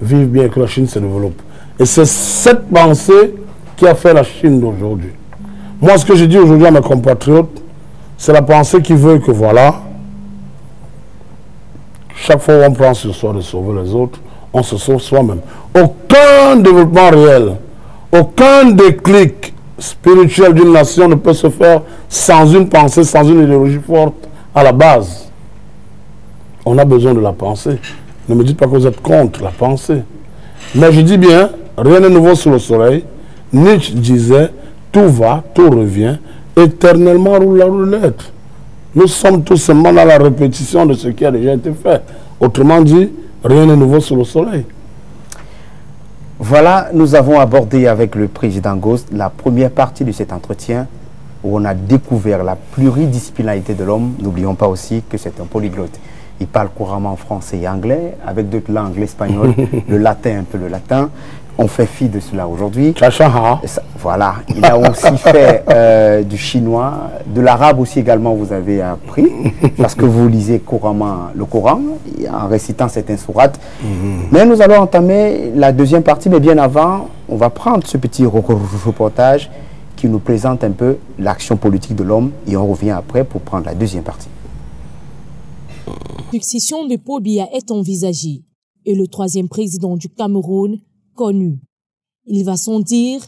vivent bien et que la Chine se développe. Et c'est cette pensée qui a fait la Chine d'aujourd'hui. Moi, ce que je dis aujourd'hui à mes compatriotes, c'est la pensée qui veut que voilà, chaque fois où on prend sur soi de sauver les autres, on se sauve soi-même. Aucun développement réel, aucun déclic spirituel d'une nation ne peut se faire sans une pensée, sans une idéologie forte à la base. On a besoin de la pensée. Ne me dites pas que vous êtes contre la pensée. Mais je dis bien, rien n'est nouveau sous le soleil. Nietzsche disait, tout va, tout revient, éternellement roule la roulette. Nous sommes tout simplement dans la répétition de ce qui a déjà été fait. Autrement dit, rien n'est nouveau sous le soleil. Voilà, nous avons abordé avec le président Ghost la première partie de cet entretien où on a découvert la pluridisciplinarité de l'homme. N'oublions pas aussi que c'est un polyglotte. Il parle couramment français et anglais, avec d'autres langues, l'espagnol, le latin, un peu le latin. On fait fi de cela aujourd'hui. Voilà, il a aussi fait du chinois, de l'arabe aussi également, vous avez appris, parce que vous lisez couramment le Coran, en récitant certaines sourates. Mais nous allons entamer la deuxième partie, mais bien avant, on va prendre ce petit reportage qui nous présente un peu l'action politique de l'homme, et on revient après pour prendre la deuxième partie. La succession de Paul Biya est envisagée, et le troisième président du Cameroun connu. Il va sans dire,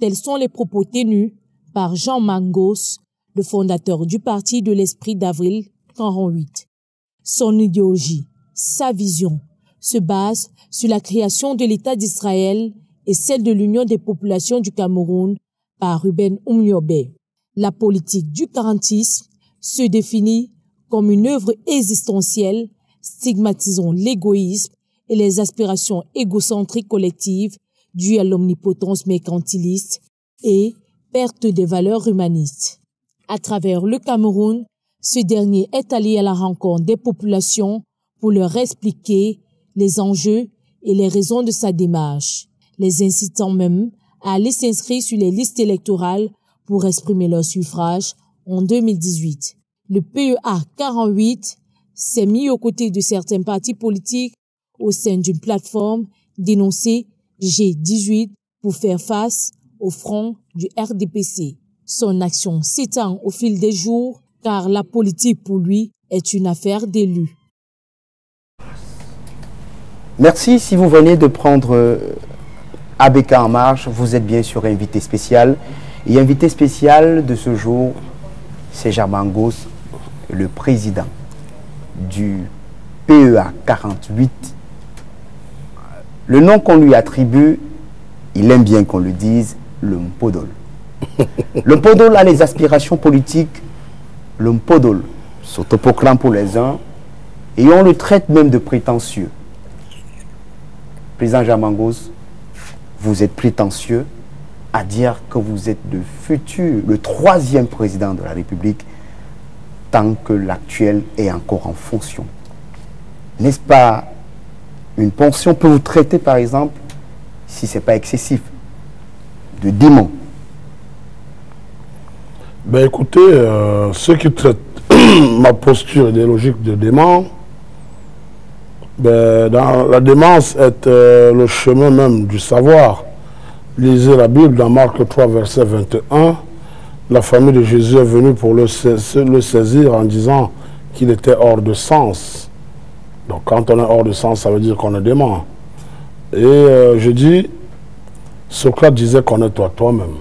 tels sont les propos tenus par Jean Mangos, le fondateur du parti de l'Esprit d'Avril 48. Son idéologie, sa vision, se base sur la création de l'État d'Israël et celle de l'Union des populations du Cameroun par Ruben Umniobe. La politique du quarantisme se définit comme une œuvre existentielle stigmatisant l'égoïsme et les aspirations égocentriques collectives dues à l'omnipotence mercantiliste et perte des valeurs humanistes. À travers le Cameroun, ce dernier est allé à la rencontre des populations pour leur expliquer les enjeux et les raisons de sa démarche, les incitant même à aller s'inscrire sur les listes électorales pour exprimer leur suffrage en 2018. Le PEA 48 s'est mis aux côtés de certains partis politiques au sein d'une plateforme dénoncée G18 pour faire face au front du RDPC. Son action s'étend au fil des jours car la politique pour lui est une affaire d'élus. Merci. Si vous venez de prendre ABK en marche, vous êtes bien sûr invité spécial. Et invité spécial de ce jour, c'est Jean Mangos, le président du PEA 48. Le nom qu'on lui attribue, il aime bien qu'on le dise, le Mpodol. Le Mpodol a les aspirations politiques, le Mpodol s'autoproclame pour les uns et on le traite même de prétentieux. Président Jean Mangos, vous êtes prétentieux à dire que vous êtes le troisième président de la République tant que l'actuel est encore en fonction. N'est-ce pas une pension peut vous traiter, par exemple, si ce n'est pas excessif, de démon? Ben écoutez, ceux qui traitent ma posture idéologique de démon, ben, dans la démence est le chemin même du savoir. Lisez la Bible dans Marc 3, verset 21. La famille de Jésus est venue pour le saisir en disant qu'il était hors de sens. Donc quand on est hors de sens, ça veut dire qu'on est dément. Et je dis, Socrate disait connais-toi toi-même.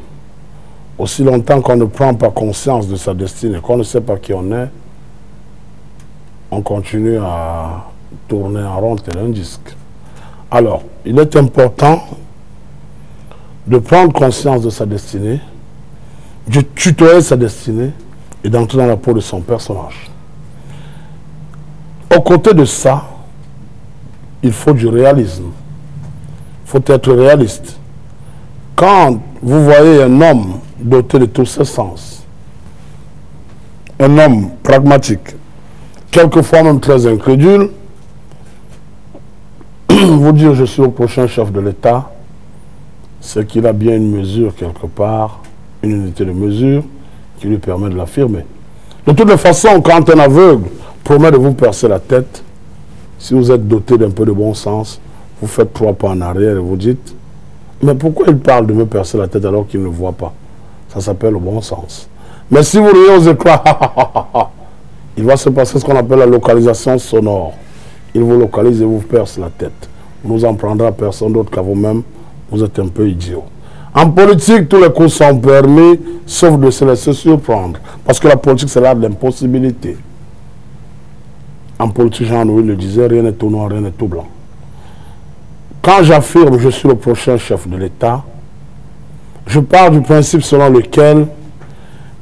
Aussi longtemps qu'on ne prend pas conscience de sa destinée, qu'on ne sait pas qui on est, on continue à tourner en rond tel un disque. Alors, il est important de prendre conscience de sa destinée, de tutoyer sa destinée et d'entrer dans la peau de son personnage. Aux côtés de ça, il faut du réalisme. Il faut être réaliste. Quand vous voyez un homme doté de tous ses sens, un homme pragmatique, quelquefois même très incrédule, vous dire je suis le prochain chef de l'État, c'est qu'il a bien une mesure quelque part, une unité de mesure qui lui permet de l'affirmer. De toutes les façons, quand un aveugle promet de vous percer la tête, si vous êtes doté d'un peu de bon sens, vous faites 3 pas en arrière et vous dites mais pourquoi il parle de me percer la tête alors qu'il ne voit pas? Ça s'appelle le bon sens. Mais si vous riez aux éclats, il va se passer ce qu'on appelle la localisation sonore. Il vous localise et vous perce la tête. Vous nous en prendra personne d'autre qu'à vous-même. Vous êtes un peu idiot. En politique, tous les coups sont permis, sauf de se laisser surprendre. Parce que la politique, c'est l'art de l'impossibilité. En politique, Jean-Louis le disait, rien n'est tout noir, rien n'est tout blanc. Quand j'affirme je suis le prochain chef de l'État, je pars du principe selon lequel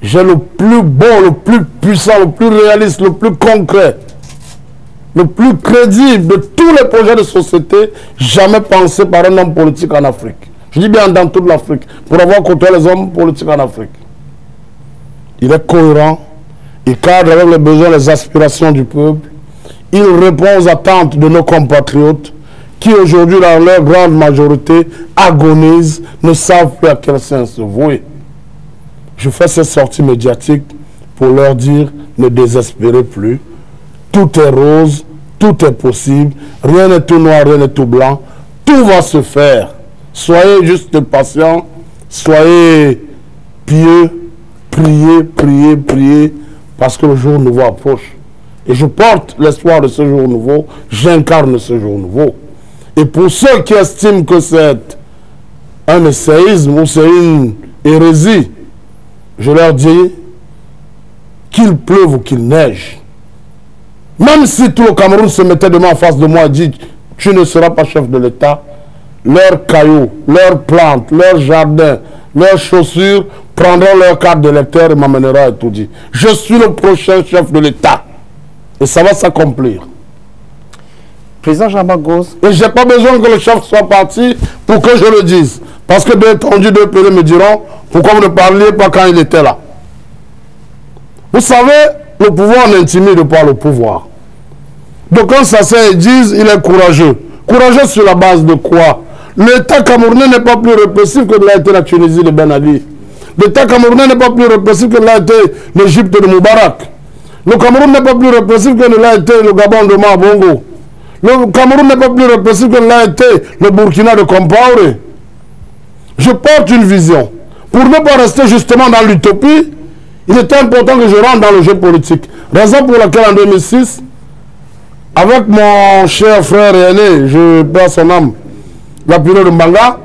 j'ai le plus bon, le plus puissant, le plus réaliste, le plus concret, le plus crédible de tous les projets de société jamais pensés par un homme politique en Afrique. Je dis bien dans toute l'Afrique, pour avoir côtoyé les hommes politiques en Afrique. Il est cohérent, il cadre avec les besoins, les aspirations du peuple, il répond aux attentes de nos compatriotes qui aujourd'hui, dans leur grande majorité, agonisent, ne savent plus à quel sens se vouer. Je fais cette sortie médiatique pour leur dire, ne désespérez plus, tout est rose, tout est possible, rien n'est tout noir, rien n'est tout blanc, tout va se faire. Soyez juste patients, soyez pieux, priez, priez, priez, parce que le jour nouveau approche. Et je porte l'espoir de ce jour nouveau, j'incarne ce jour nouveau. Et pour ceux qui estiment que c'est un essayisme ou c'est une hérésie, je leur dis qu'il pleuve ou qu'il neige. Même si tout le Cameroun se mettait demain en face de moi et dit tu ne seras pas chef de l'État, leurs cailloux, leurs plantes, leurs jardins, leurs chaussures prendront leur carte d'électeur et m'amèneront à tout dire. Je suis le prochain chef de l'État. Et ça va s'accomplir. Président Jean-Marc Gosse. Et je n'ai pas besoin que le chef soit parti pour que je le dise. Parce que deux tendus, deux pérés me diront pourquoi vous ne parliez pas quand il était là. Vous savez, le pouvoir n'intimide pas le pouvoir. Donc quand ça s'est disent, il est courageux. Courageux sur la base de quoi? L'État camerounais n'est pas plus répressif que l'a été la Tunisie de Ben Ali. L'État camerounais n'est pas plus répressif que l'a été l'Égypte de Moubarak. Le Cameroun n'est pas plus répressif que l'a été le Gabon de Mabongo. Le Cameroun n'est pas plus répressif que l'a été le Burkina de Compaoré. Je porte une vision. Pour ne pas rester justement dans l'utopie, il était important que je rentre dans le jeu politique. Raison pour laquelle en 2006, avec mon cher frère et aîné, je perds son âme, Lapino de Mbanga,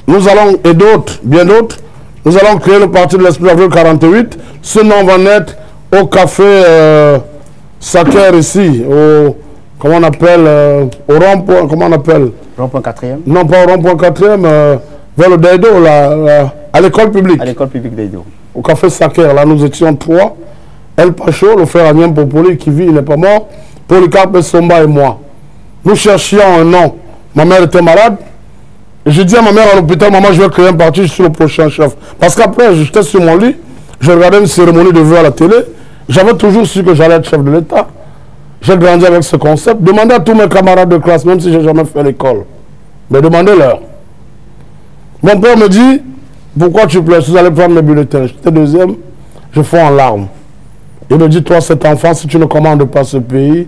nous allons, et d'autres, bien d'autres, nous allons créer le parti de l'Esprit Avril 48. Ce nom va naître au café Saker ici, au... Comment on appelle au rond-point, comment on appelle? Rond-point 4e? Non, pas au rond-point 4e, vers le Daido, à l'école publique. À l'école publique Daido. Au café Saker, là nous étions 3. El Pacho, le frère Agnès Popoli qui vit, il n'est pas mort. Polycarpe Somba et moi. Nous cherchions un nom. Ma mère était malade. Et je dis à ma mère à l'hôpital, maman, je vais créer un parti, je suis le prochain chef. Parce qu'après, j'étais sur mon lit, je regardais une cérémonie de vœux à la télé. J'avais toujours su que j'allais être chef de l'État. J'ai grandi avec ce concept. Demandez à tous mes camarades de classe, même si je n'ai jamais fait l'école. Mais demandez-leur. Mon père me dit, pourquoi tu pleures? Vous allez prendre mes bulletins. J'étais deuxième, je fonds en larmes. Il me dit, toi, cet enfant, si tu ne commandes pas ce pays,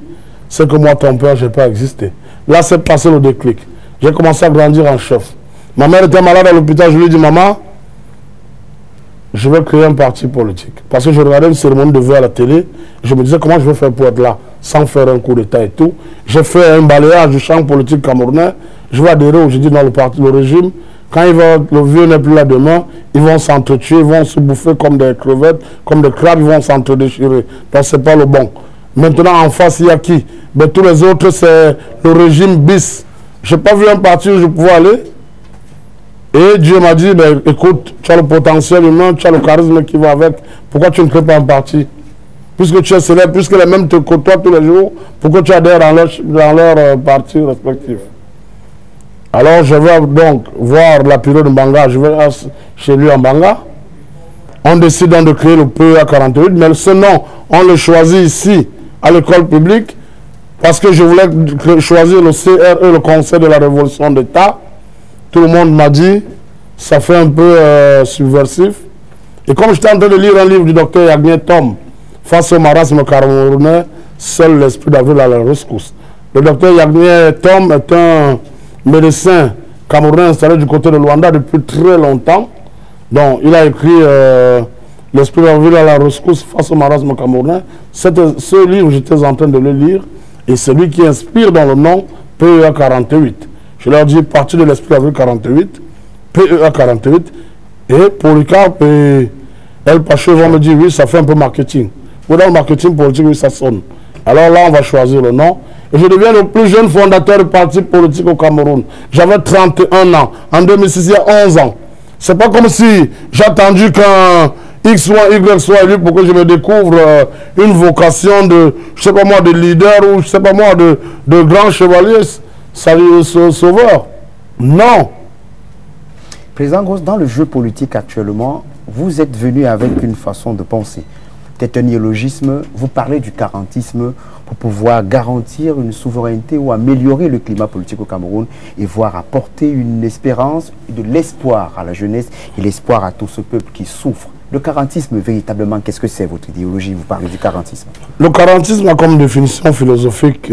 c'est que moi, ton père, je n'ai pas existé. Là, c'est passé le déclic. J'ai commencé à grandir en chef. Ma mère était malade à l'hôpital. Je lui ai dit, maman, je vais créer un parti politique. Parce que je regardais une cérémonie de vœux à la télé. Je me disais, comment je vais faire pour être là, sans faire un coup d'État et tout. J'ai fait un balayage du champ politique camerounais. Je vais adhérer aujourd'hui dans le parti, le régime. Quand le vieux n'est plus là demain, ils vont s'entretuer, ils vont se bouffer comme des crevettes, comme des crabes, ils vont s'entredéchirer. Donc ce n'est pas le bon. Maintenant, en face, il y a qui? Ben, tous les autres, c'est le régime bis. Je n'ai pas vu un parti où je pouvais aller. Et Dieu m'a dit, ben, écoute, tu as le potentiel humain, tu as le charisme qui va avec. Pourquoi tu ne crées pas un parti? puisque tu es célèbre, puisque les mêmes te côtoient tous les jours, pourquoi tu adhères dans leur parti respectif? Alors je vais donc voir la période de Mbanga, je vais chez lui en Mbanga. On décide donc de créer le PEA 48, mais ce nom, on le choisit ici, à l'école publique, parce que je voulais choisir le CRE, le Conseil de la Révolution d'État. Tout le monde m'a dit, ça fait un peu subversif. Et comme j'étais en train de lire un livre du docteur Yagné Tom, face au marasme camerounais, seul l'esprit d'avril à la rescousse. Le docteur Yagné Tom est un médecin camerounais installé du côté de Luanda depuis très longtemps. Donc, il a écrit l'esprit d'avril à la rescousse face au marasme camerounais. Ce livre, j'étais en train de le lire, et c'est lui qui inspire dans le nom PEA 48. Je leur dis, partir de l'esprit d'avril 48, PEA 48, et Polycarpe et El Pacho vont me dire, oui, ça fait un peu marketing. Oui, dans le marketing politique, oui, ça sonne. Alors là, on va choisir le nom. Et je deviens le plus jeune fondateur du parti politique au Cameroun. J'avais 31 ans. En 2006, il y a 11 ans. C'est pas comme si j'ai attendu qu'un X soit Y soit élu pour que je me découvre une vocation de, je sais pas moi, de leader ou je sais pas moi, de grand chevalier sauveur. Non. Président Grosse, dans le jeu politique actuellement, vous êtes venu avec une façon de penser. Peut-être un néologisme, vous parlez du garantisme pour pouvoir garantir une souveraineté ou améliorer le climat politique au Cameroun et voir apporter une espérance, de l'espoir à la jeunesse et l'espoir à tout ce peuple qui souffre. Le garantisme, véritablement, qu'est-ce que c'est votre idéologie? Vous parlez du garantisme. Le garantisme a comme définition philosophique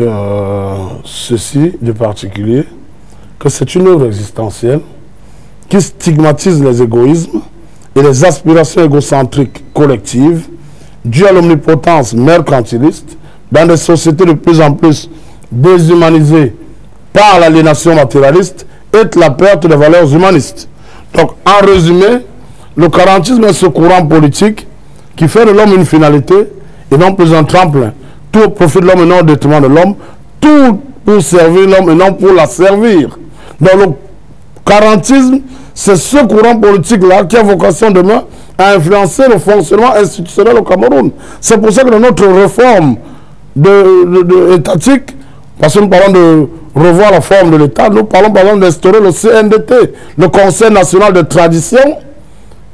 ceci de particulier, que c'est une œuvre existentielle qui stigmatise les égoïsmes et les aspirations égocentriques collectives dues à l'omnipotence mercantiliste dans des sociétés de plus en plus déshumanisées par l'aliénation matérialiste et la perte des valeurs humanistes. Donc, en résumé, le garantisme est ce courant politique qui fait de l'homme une finalité et non plus un tremplin. Tout au profit de l'homme et non au détriment de l'homme. Tout pour servir l'homme et non pour la servir. Donc, le garantisme, c'est ce courant politique-là qui a vocation demain à influencer le fonctionnement institutionnel au Cameroun. C'est pour ça que dans notre réforme étatique, parce que nous parlons de revoir la forme de l'État, nous parlons par exemple d'instaurer le CNDT, le Conseil national de tradition,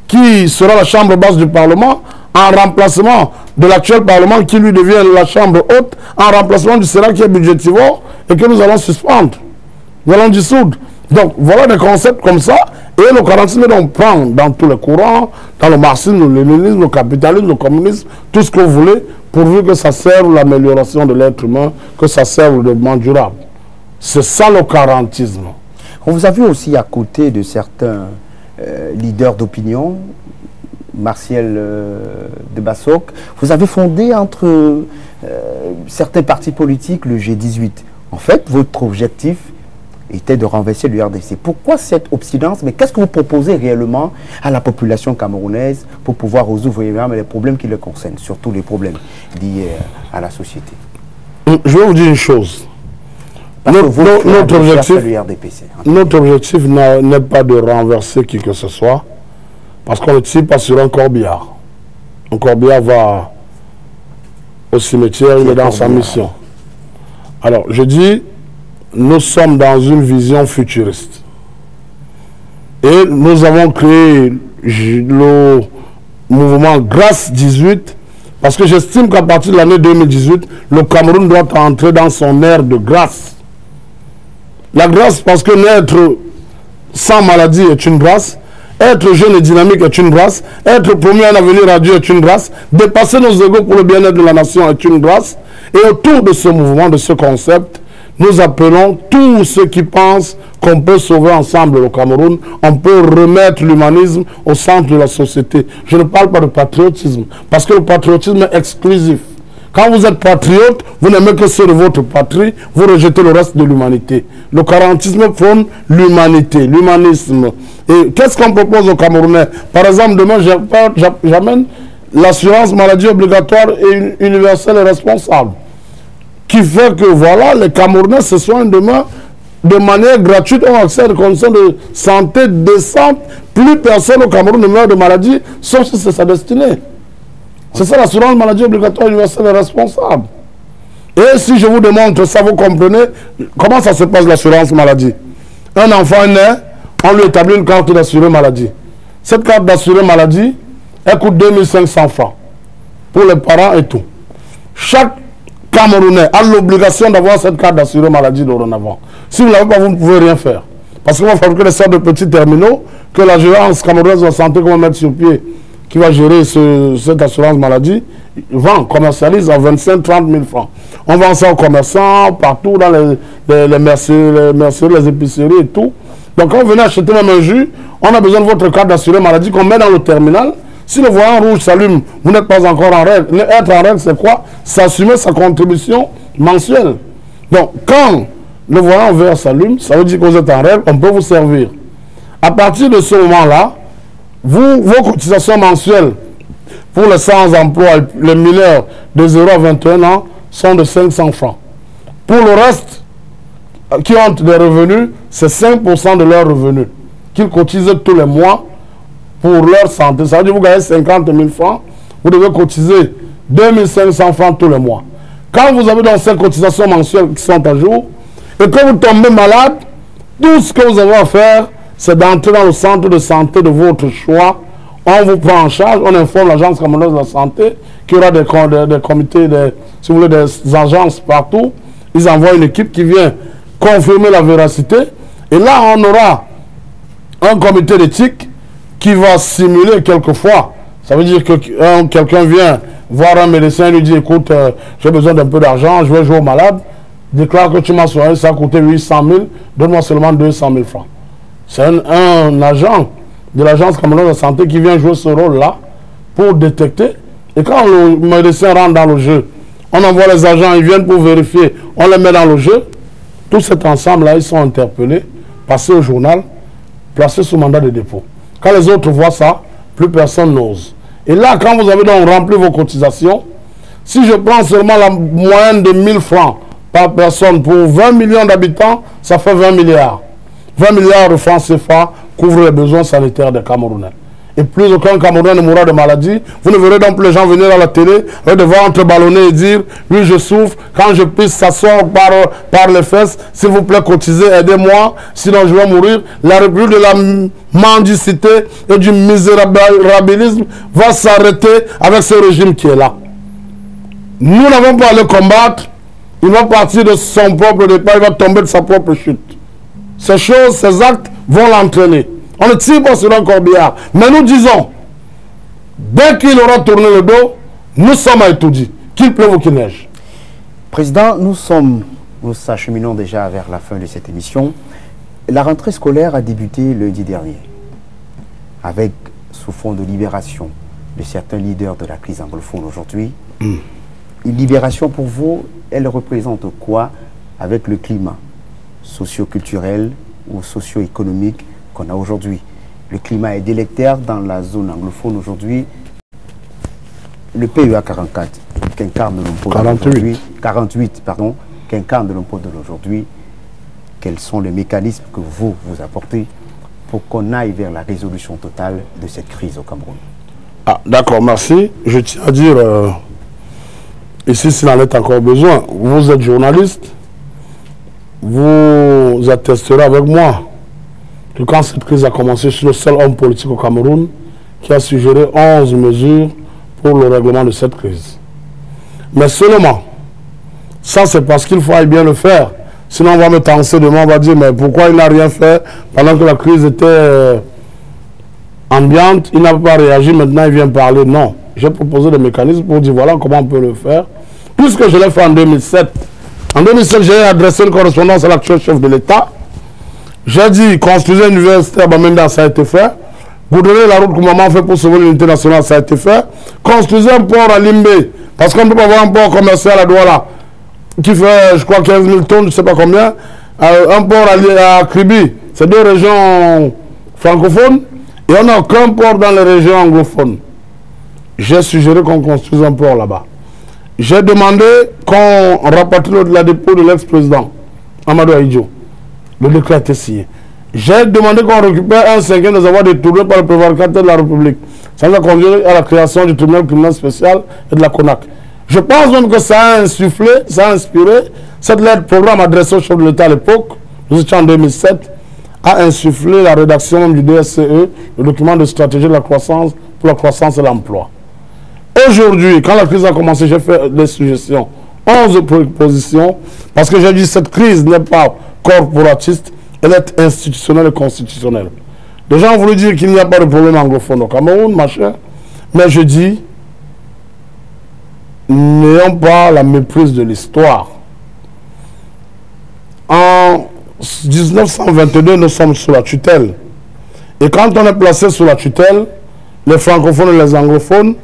qui sera la chambre basse du Parlement, en remplacement de l'actuel Parlement qui lui devient la chambre haute, en remplacement du Sénat qui est budgétivore et que nous allons suspendre. Nous allons dissoudre. Donc voilà des concepts comme ça. Et le garantisme, on prend dans tous les courants, dans le marxisme, le léninisme, le capitalisme, le communisme, tout ce que vous voulez, pourvu que ça serve l'amélioration de l'être humain, que ça serve le développement durable. C'est ça le garantisme. On vous a vu aussi à côté de certains leaders d'opinion, Martial de Bassoc, vous avez fondé entre certains partis politiques le G18. En fait, votre objectif était de renverser le RDC. Pourquoi cette obstinance? Mais qu'est-ce que vous proposez réellement à la population camerounaise pour pouvoir résoudre les problèmes qui les concernent, surtout les problèmes liés à la société? Je vais vous dire une chose. Notre objectif n'est pas de renverser qui que ce soit, parce qu'on ne tire pas sur un corbillard. Un corbillard va au cimetière, il est dans sa mission. Alors, je dis, nous sommes dans une vision futuriste. Et nous avons créé le mouvement Grâce 18, parce que j'estime qu'à partir de l'année 2018, le Cameroun doit entrer dans son ère de grâce. La grâce, parce que naître sans maladie est une grâce, être jeune et dynamique est une grâce, être promis un avenir radieux est une grâce, dépasser nos égos pour le bien-être de la nation est une grâce. Et autour de ce mouvement, de ce concept, nous appelons tous ceux qui pensent qu'on peut sauver ensemble le Cameroun, on peut remettre l'humanisme au centre de la société. Je ne parle pas de patriotisme, parce que le patriotisme est exclusif. Quand vous êtes patriote, vous n'aimez que ceux de votre patrie, vous rejetez le reste de l'humanité. Le garantisme prône l'humanité, l'humanisme. Et qu'est-ce qu'on propose aux Camerounais? Par exemple, demain, j'amène l'assurance maladie obligatoire et universelle et responsable, qui fait que, voilà, les Camerounais se soignent demain de manière gratuite, ont accès à des conditions de santé décentes. Plus personne au Cameroun ne meurt de maladie, sauf si c'est sa destinée. C'est ça l'assurance maladie obligatoire universelle et responsable. Et si je vous démontre ça, vous comprenez comment ça se passe l'assurance maladie. Un enfant est né, on lui établit une carte d'assuré maladie. Cette carte d'assuré maladie, elle coûte 2500 francs pour les parents et tout. Chaque Camerounais a l'obligation d'avoir cette carte d'assuré maladie dorénavant. Si vous ne l'avez pas, vous ne pouvez rien faire. Parce qu'on va fabriquer des sortes de petits terminaux que l'agence camerounaise de la santé qu'on va mettre sur pied, qui va gérer cette assurance maladie, vend, commercialise à 25-30 000 francs. On vend ça aux commerçants, partout dans les merceries, les épiceries et tout. Donc quand vous venez acheter même un jus, on a besoin de votre carte d'assuré maladie qu'on met dans le terminal. Si le voyant rouge s'allume, vous n'êtes pas encore en règle. Être en règle, c'est quoi? C'est assumer sa contribution mensuelle. Donc quand le voyant vert s'allume, ça veut dire que vous êtes en règle, on peut vous servir. À partir de ce moment-là, vos cotisations mensuelles pour les sans-emploi, les mineurs de 0 à 21 ans sont de 500 francs. Pour le reste, qui ont des revenus, c'est 5% de leurs revenus qu'ils cotisent tous les mois pour leur santé. Ça veut dire que vous gagnez 50 000 francs, vous devez cotiser 2500 francs tous les mois. Quand vous avez donc ces cotisations mensuelles qui sont à jour, et que vous tombez malade, tout ce que vous avez à faire, c'est d'entrer dans le centre de santé de votre choix. On vous prend en charge, on informe l'agence camerounaise de la santé qu'il y aura des comités, si vous voulez, des agences partout. Ils envoient une équipe qui vient confirmer la véracité. Et là, on aura un comité d'éthique qui va simuler quelquefois. Ça veut dire que quelqu'un vient voir un médecin et lui dit, écoute, j'ai besoin d'un peu d'argent, je vais jouer au malade. Déclare que tu m'as soigné, ça a coûté 800 000, donne-moi seulement 200 000 francs. C'est un agent de l'agence camerounaise de la santé qui vient jouer ce rôle-là pour détecter. Et quand le médecin rentre dans le jeu, on envoie les agents, ils viennent pour vérifier, on les met dans le jeu. Tout cet ensemble-là, ils sont interpellés, passés au journal, placés sous mandat de dépôt. Quand les autres voient ça, plus personne n'ose. Et là, quand vous avez donc rempli vos cotisations, si je prends seulement la moyenne de 1000 francs par personne pour 20 millions d'habitants, ça fait 20 milliards. 20 milliards de francs CFA couvrent les besoins sanitaires des Camerounais. Et plus aucun Camerounais ne mourra de maladie. Vous ne verrez donc plus les gens venir à la télé et devoir entreballonner et dire « Oui, je souffre, quand je pisse, ça sort par les fesses. S'il vous plaît, cotisez, aidez-moi, sinon je vais mourir. » La république de la mendicité et du misérabilisme va s'arrêter avec ce régime qui est là. Nous n'avons pas à le combattre. Il va partir de son propre départ, il va tomber de sa propre chute. Ces choses, ces actes vont l'entraîner. On ne tire pas sur un corbillard. Mais nous disons, dès qu'il aura tourné le dos, nous sommes à Etoudi, qu'il pleuve ou qu'il neige. Président, nous s'acheminons déjà vers la fin de cette émission. La rentrée scolaire a débuté lundi dernier, avec, sous fond de libération de certains leaders de la crise anglophone aujourd'hui. Une libération pour vous, elle représente quoi avec le climat socio-culturel ou socio-économique qu'on a aujourd'hui? Le climat est délétère dans la zone anglophone aujourd'hui. Le PEA 44, qu'incarne l'Ompodol aujourd'hui, 48, pardon, qu'incarne l'Ompodol aujourd'hui, quels sont les mécanismes que vous apportez pour qu'on aille vers la résolution totale de cette crise au Cameroun? Ah, d'accord, merci. Je tiens à dire, ici, s'il en est encore besoin, vous êtes journaliste, vous attesterez avec moi que quand cette crise a commencé, je suis le seul homme politique au Cameroun qui a suggéré 11 mesures pour le règlement de cette crise. Mais seulement, ça c'est parce qu'il faut bien le faire. Sinon on va me tenser demain, on va dire mais pourquoi il n'a rien fait pendant que la crise était ambiante, il n'a pas réagi, maintenant il vient parler. Non, j'ai proposé des mécanismes pour dire voilà comment on peut le faire. Puisque je l'ai fait en 2007. En 2007, j'ai adressé une correspondance à l'actuel chef de l'État. J'ai dit, construisez une université à Bamenda, ça a été fait. Goudronner la route que maman fait pour sauver l'unité nationale, ça a été fait. Construisez un port à Limbé, parce qu'on ne peut pas avoir un port commercial à Douala, qui fait, je crois, 15 000 tonnes, je ne sais pas combien. Un port à Kribi, c'est 2 régions francophones, et on n'a aucun port dans les régions anglophones. J'ai suggéré qu'on construise un port là-bas. J'ai demandé qu'on rapatrie la dépôt de l'ex-président, Amadou Ahidjo. Le décret a été signé. J'ai demandé qu'on récupère un 5e des avoirs détournés par le prévaricateur de la République. Ça nous a conduit à la création du tribunal criminel spécial et de la CONAC. Je pense même que ça a insufflé, ça a inspiré, cette lettre programme adressée au chef de l'État à l'époque, nous étions en 2007, a insufflé la rédaction du DSCE, le document de stratégie de la croissance pour la croissance et l'emploi. Aujourd'hui, quand la crise a commencé, j'ai fait des suggestions, 11 propositions, parce que j'ai dit que cette crise n'est pas corporatiste, elle est institutionnelle et constitutionnelle. Les gens ont voulu dire qu'il n'y a pas de problème anglophone au Cameroun, machin, mais je dis, n'ayons pas la méprise de l'histoire. En 1922, nous sommes sous la tutelle. Et quand on est placé sous la tutelle, les francophones et les anglophones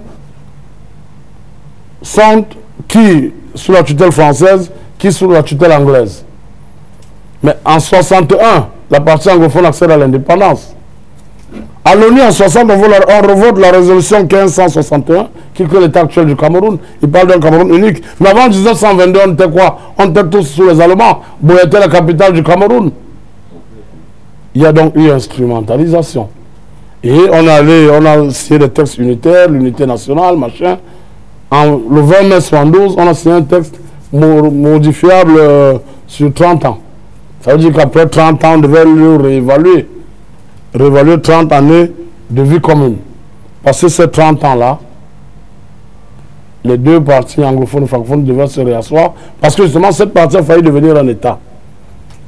sont qui sous la tutelle française, qui sous la tutelle anglaise. Mais en 61, la partie anglophone accède à l'indépendance. À l'ONU, en 60, on revote la résolution 1561 qui crée l'état actuel du Cameroun. Il parle d'un Cameroun unique. Mais avant 1922, on était quoi? On était tous sous les Allemands. Boya était la capitale du Cameroun. Il y a donc eu instrumentalisation. Et on a signé des textes unitaires, l'unité nationale, machin. Le 20 mai 72, on a signé un texte modifiable sur 30 ans. Ça veut dire qu'après 30 ans, on devait le réévaluer. Réévaluer 30 années de vie commune. Parce que ces 30 ans-là, les deux parties anglophones et francophones devaient se réasseoir. Parce que justement, cette partie a failli devenir un État.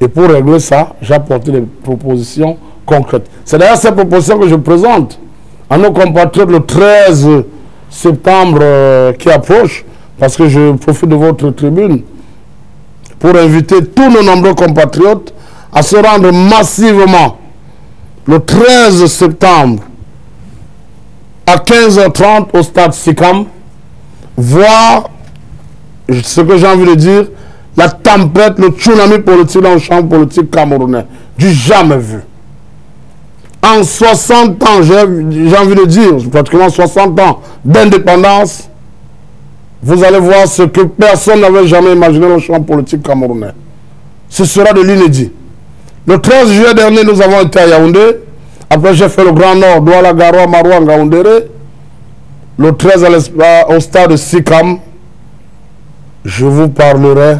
Et pour régler ça, j'ai apporté des propositions concrètes. C'est d'ailleurs ces propositions que je présente à nos compatriotes le 13 septembre qui approche, parce que je profite de votre tribune pour inviter tous nos nombreux compatriotes à se rendre massivement le 13 septembre à 15h30 au stade SICAM, voir ce que j'ai envie de dire, la tempête, le tsunami politique dans le champ politique camerounais, du jamais vu. En 60 ans, j'ai envie de dire, pratiquement 60 ans d'indépendance, vous allez voir ce que personne n'avait jamais imaginé dans le champ politique camerounais. Ce sera de l'inédit. Le 13 juillet dernier, nous avons été à Yaoundé. Après, j'ai fait le Grand Nord, Douala, Garoua, Maroua, Ngaoundéré. Le 13 au stade de SICAM, je vous parlerai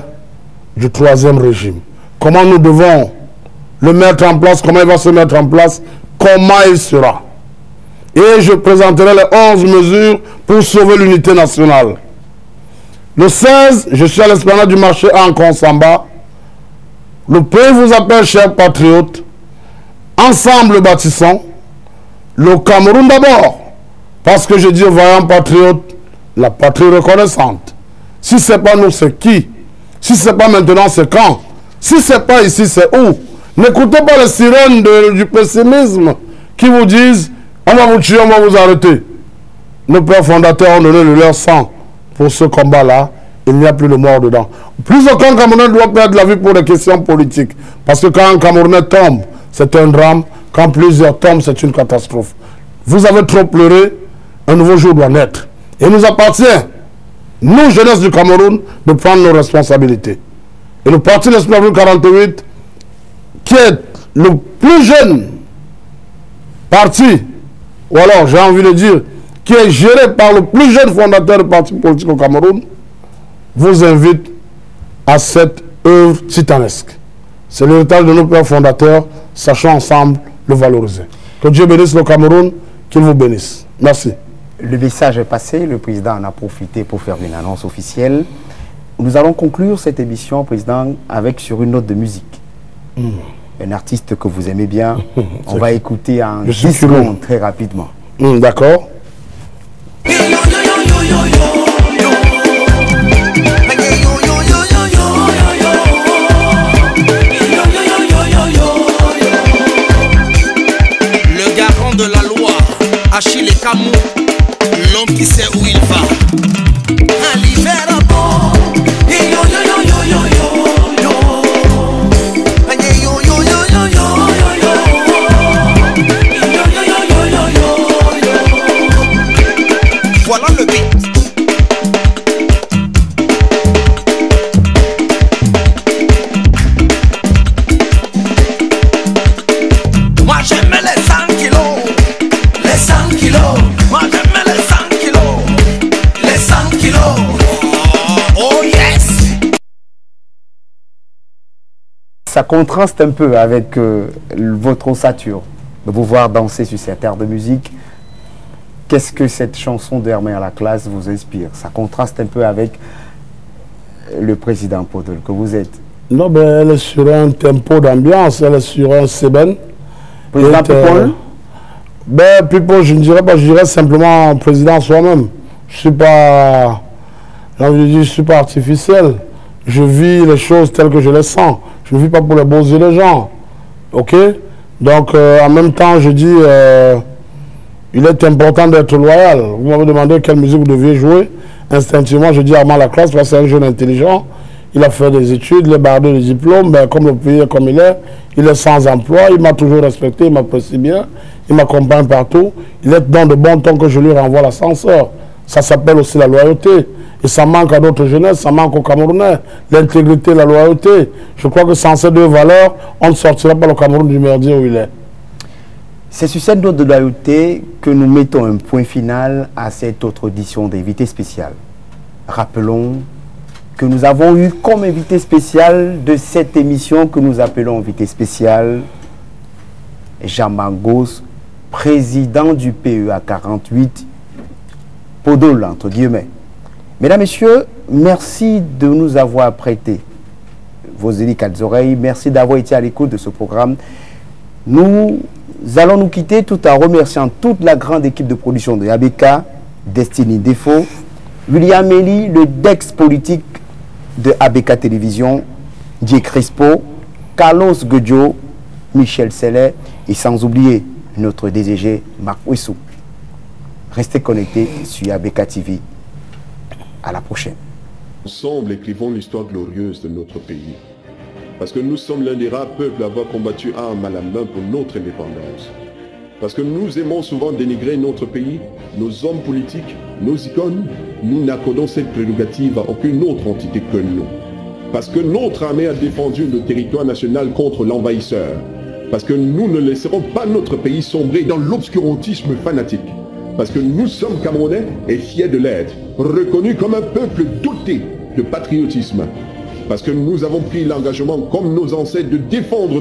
du troisième régime. Comment nous devons le mettre en place, comment il va se mettre en place, comment il sera. Et je présenterai les 11 mesures pour sauver l'unité nationale. Le 16, je suis à l'esplanade du marché en Konsamba. Le pays vous appelle, chers patriotes. Ensemble bâtissons le Cameroun d'abord. Parce que je dis aux vaillants patriotes, la patrie reconnaissante. Si ce n'est pas nous, c'est qui? Si ce n'est pas maintenant, c'est quand? Si ce n'est pas ici, c'est où? N'écoutez pas les sirènes du pessimisme qui vous disent on va vous tuer, on va vous arrêter. Nos pères fondateurs ont donné le leur sang pour ce combat-là. Il n'y a plus de mort dedans. Plus aucun Camerounais doit perdre la vie pour des questions politiques. Parce que quand un Camerounais tombe, c'est un drame. Quand plusieurs tombent, c'est une catastrophe. Vous avez trop pleuré, un nouveau jour doit naître. Et il nous appartient, nous, jeunesse du Cameroun, de prendre nos responsabilités. Et le parti L'Espoir 48, qui est le plus jeune parti, ou alors j'ai envie de dire, qui est géré par le plus jeune fondateur du parti politique au Cameroun, vous invite à cette œuvre titanesque. C'est l'héritage de nos pères fondateurs, sachons ensemble le valoriser. Que Dieu bénisse le Cameroun, qu'il vous bénisse. Merci. Le message est passé, le président en a profité pour faire une annonce officielle. Nous allons conclure cette émission, président, sur une note de musique. Un artiste que vous aimez bien, on va écouter en 10 secondes très rapidement. D'accord. Le garant de la loi, Achille Camou, l'homme qui sait où il va. Un l'hiver à bord. Voilà le beat. Moi j'aime les 100 kilos. Les 100 kilos. Moi Ça contraste un peu avec votre ossature, de vous voir danser sur cette aire de musique. Qu'est-ce que cette chanson d'Hermé à la classe vous inspire? Ça contraste un peu avec le président Podol que vous êtes. Non, ben, elle est sur un tempo d'ambiance, elle est sur un seben. Président People? Ben, People, je ne dirais pas, je dirais simplement président soi-même. Je ne suis pas, je suis pas artificiel. Je vis les choses telles que je les sens. Je ne vis pas pour les beaux yeux des gens. Ok? Donc, en même temps, je dis, il est important d'être loyal. Vous m'avez demandé quelle musique vous deviez jouer. Instinctivement, je dis Armand Laclasse, parce que c'est un jeune intelligent. Il a fait des études, il est bardé de diplômes, ben, comme le pays est comme il est sans emploi, il m'a toujours respecté, il m'apprécie bien, il m'accompagne partout. Il est dans de bons temps que je lui renvoie l'ascenseur. Ça s'appelle aussi la loyauté. Et ça manque à d'autres jeunesses, ça manque aux Camerounais. L'intégrité, la loyauté. Je crois que sans ces deux valeurs, on ne sortira pas le Cameroun du merdier où il est. C'est sur cette note de loyauté que nous mettons un point final à cette autre édition d'Invité spécial. Rappelons que nous avons eu comme invité spécial de cette émission que nous appelons invité spécial Jean Mangos, président du PEA 48, Podol entre guillemets. Mesdames, Messieurs, merci de nous avoir prêté vos délicates oreilles. Merci d'avoir été à l'écoute de ce programme. Nous allons nous quitter tout en remerciant toute la grande équipe de production de ABK, Destiny Défaut, William Eli, le Dex politique de ABK Télévision, Dieu Crispo, Carlos Godjo, Michel Sellet et sans oublier notre DG Marc Ouissou. Restez connectés sur ABK TV. À la prochaine. Ensemble, écrivons l'histoire glorieuse de notre pays. Parce que nous sommes l'un des rares peuples à avoir combattu armes à la main pour notre indépendance. Parce que nous aimons souvent dénigrer notre pays, nos hommes politiques, nos icônes, nous n'accordons cette prérogative à aucune autre entité que nous. Parce que notre armée a défendu le territoire national contre l'envahisseur. Parce que nous ne laisserons pas notre pays sombrer dans l'obscurantisme fanatique. Parce que nous sommes Camerounais et fiers de l'être, reconnus comme un peuple doté de patriotisme. Parce que nous avons pris l'engagement, comme nos ancêtres, de défendre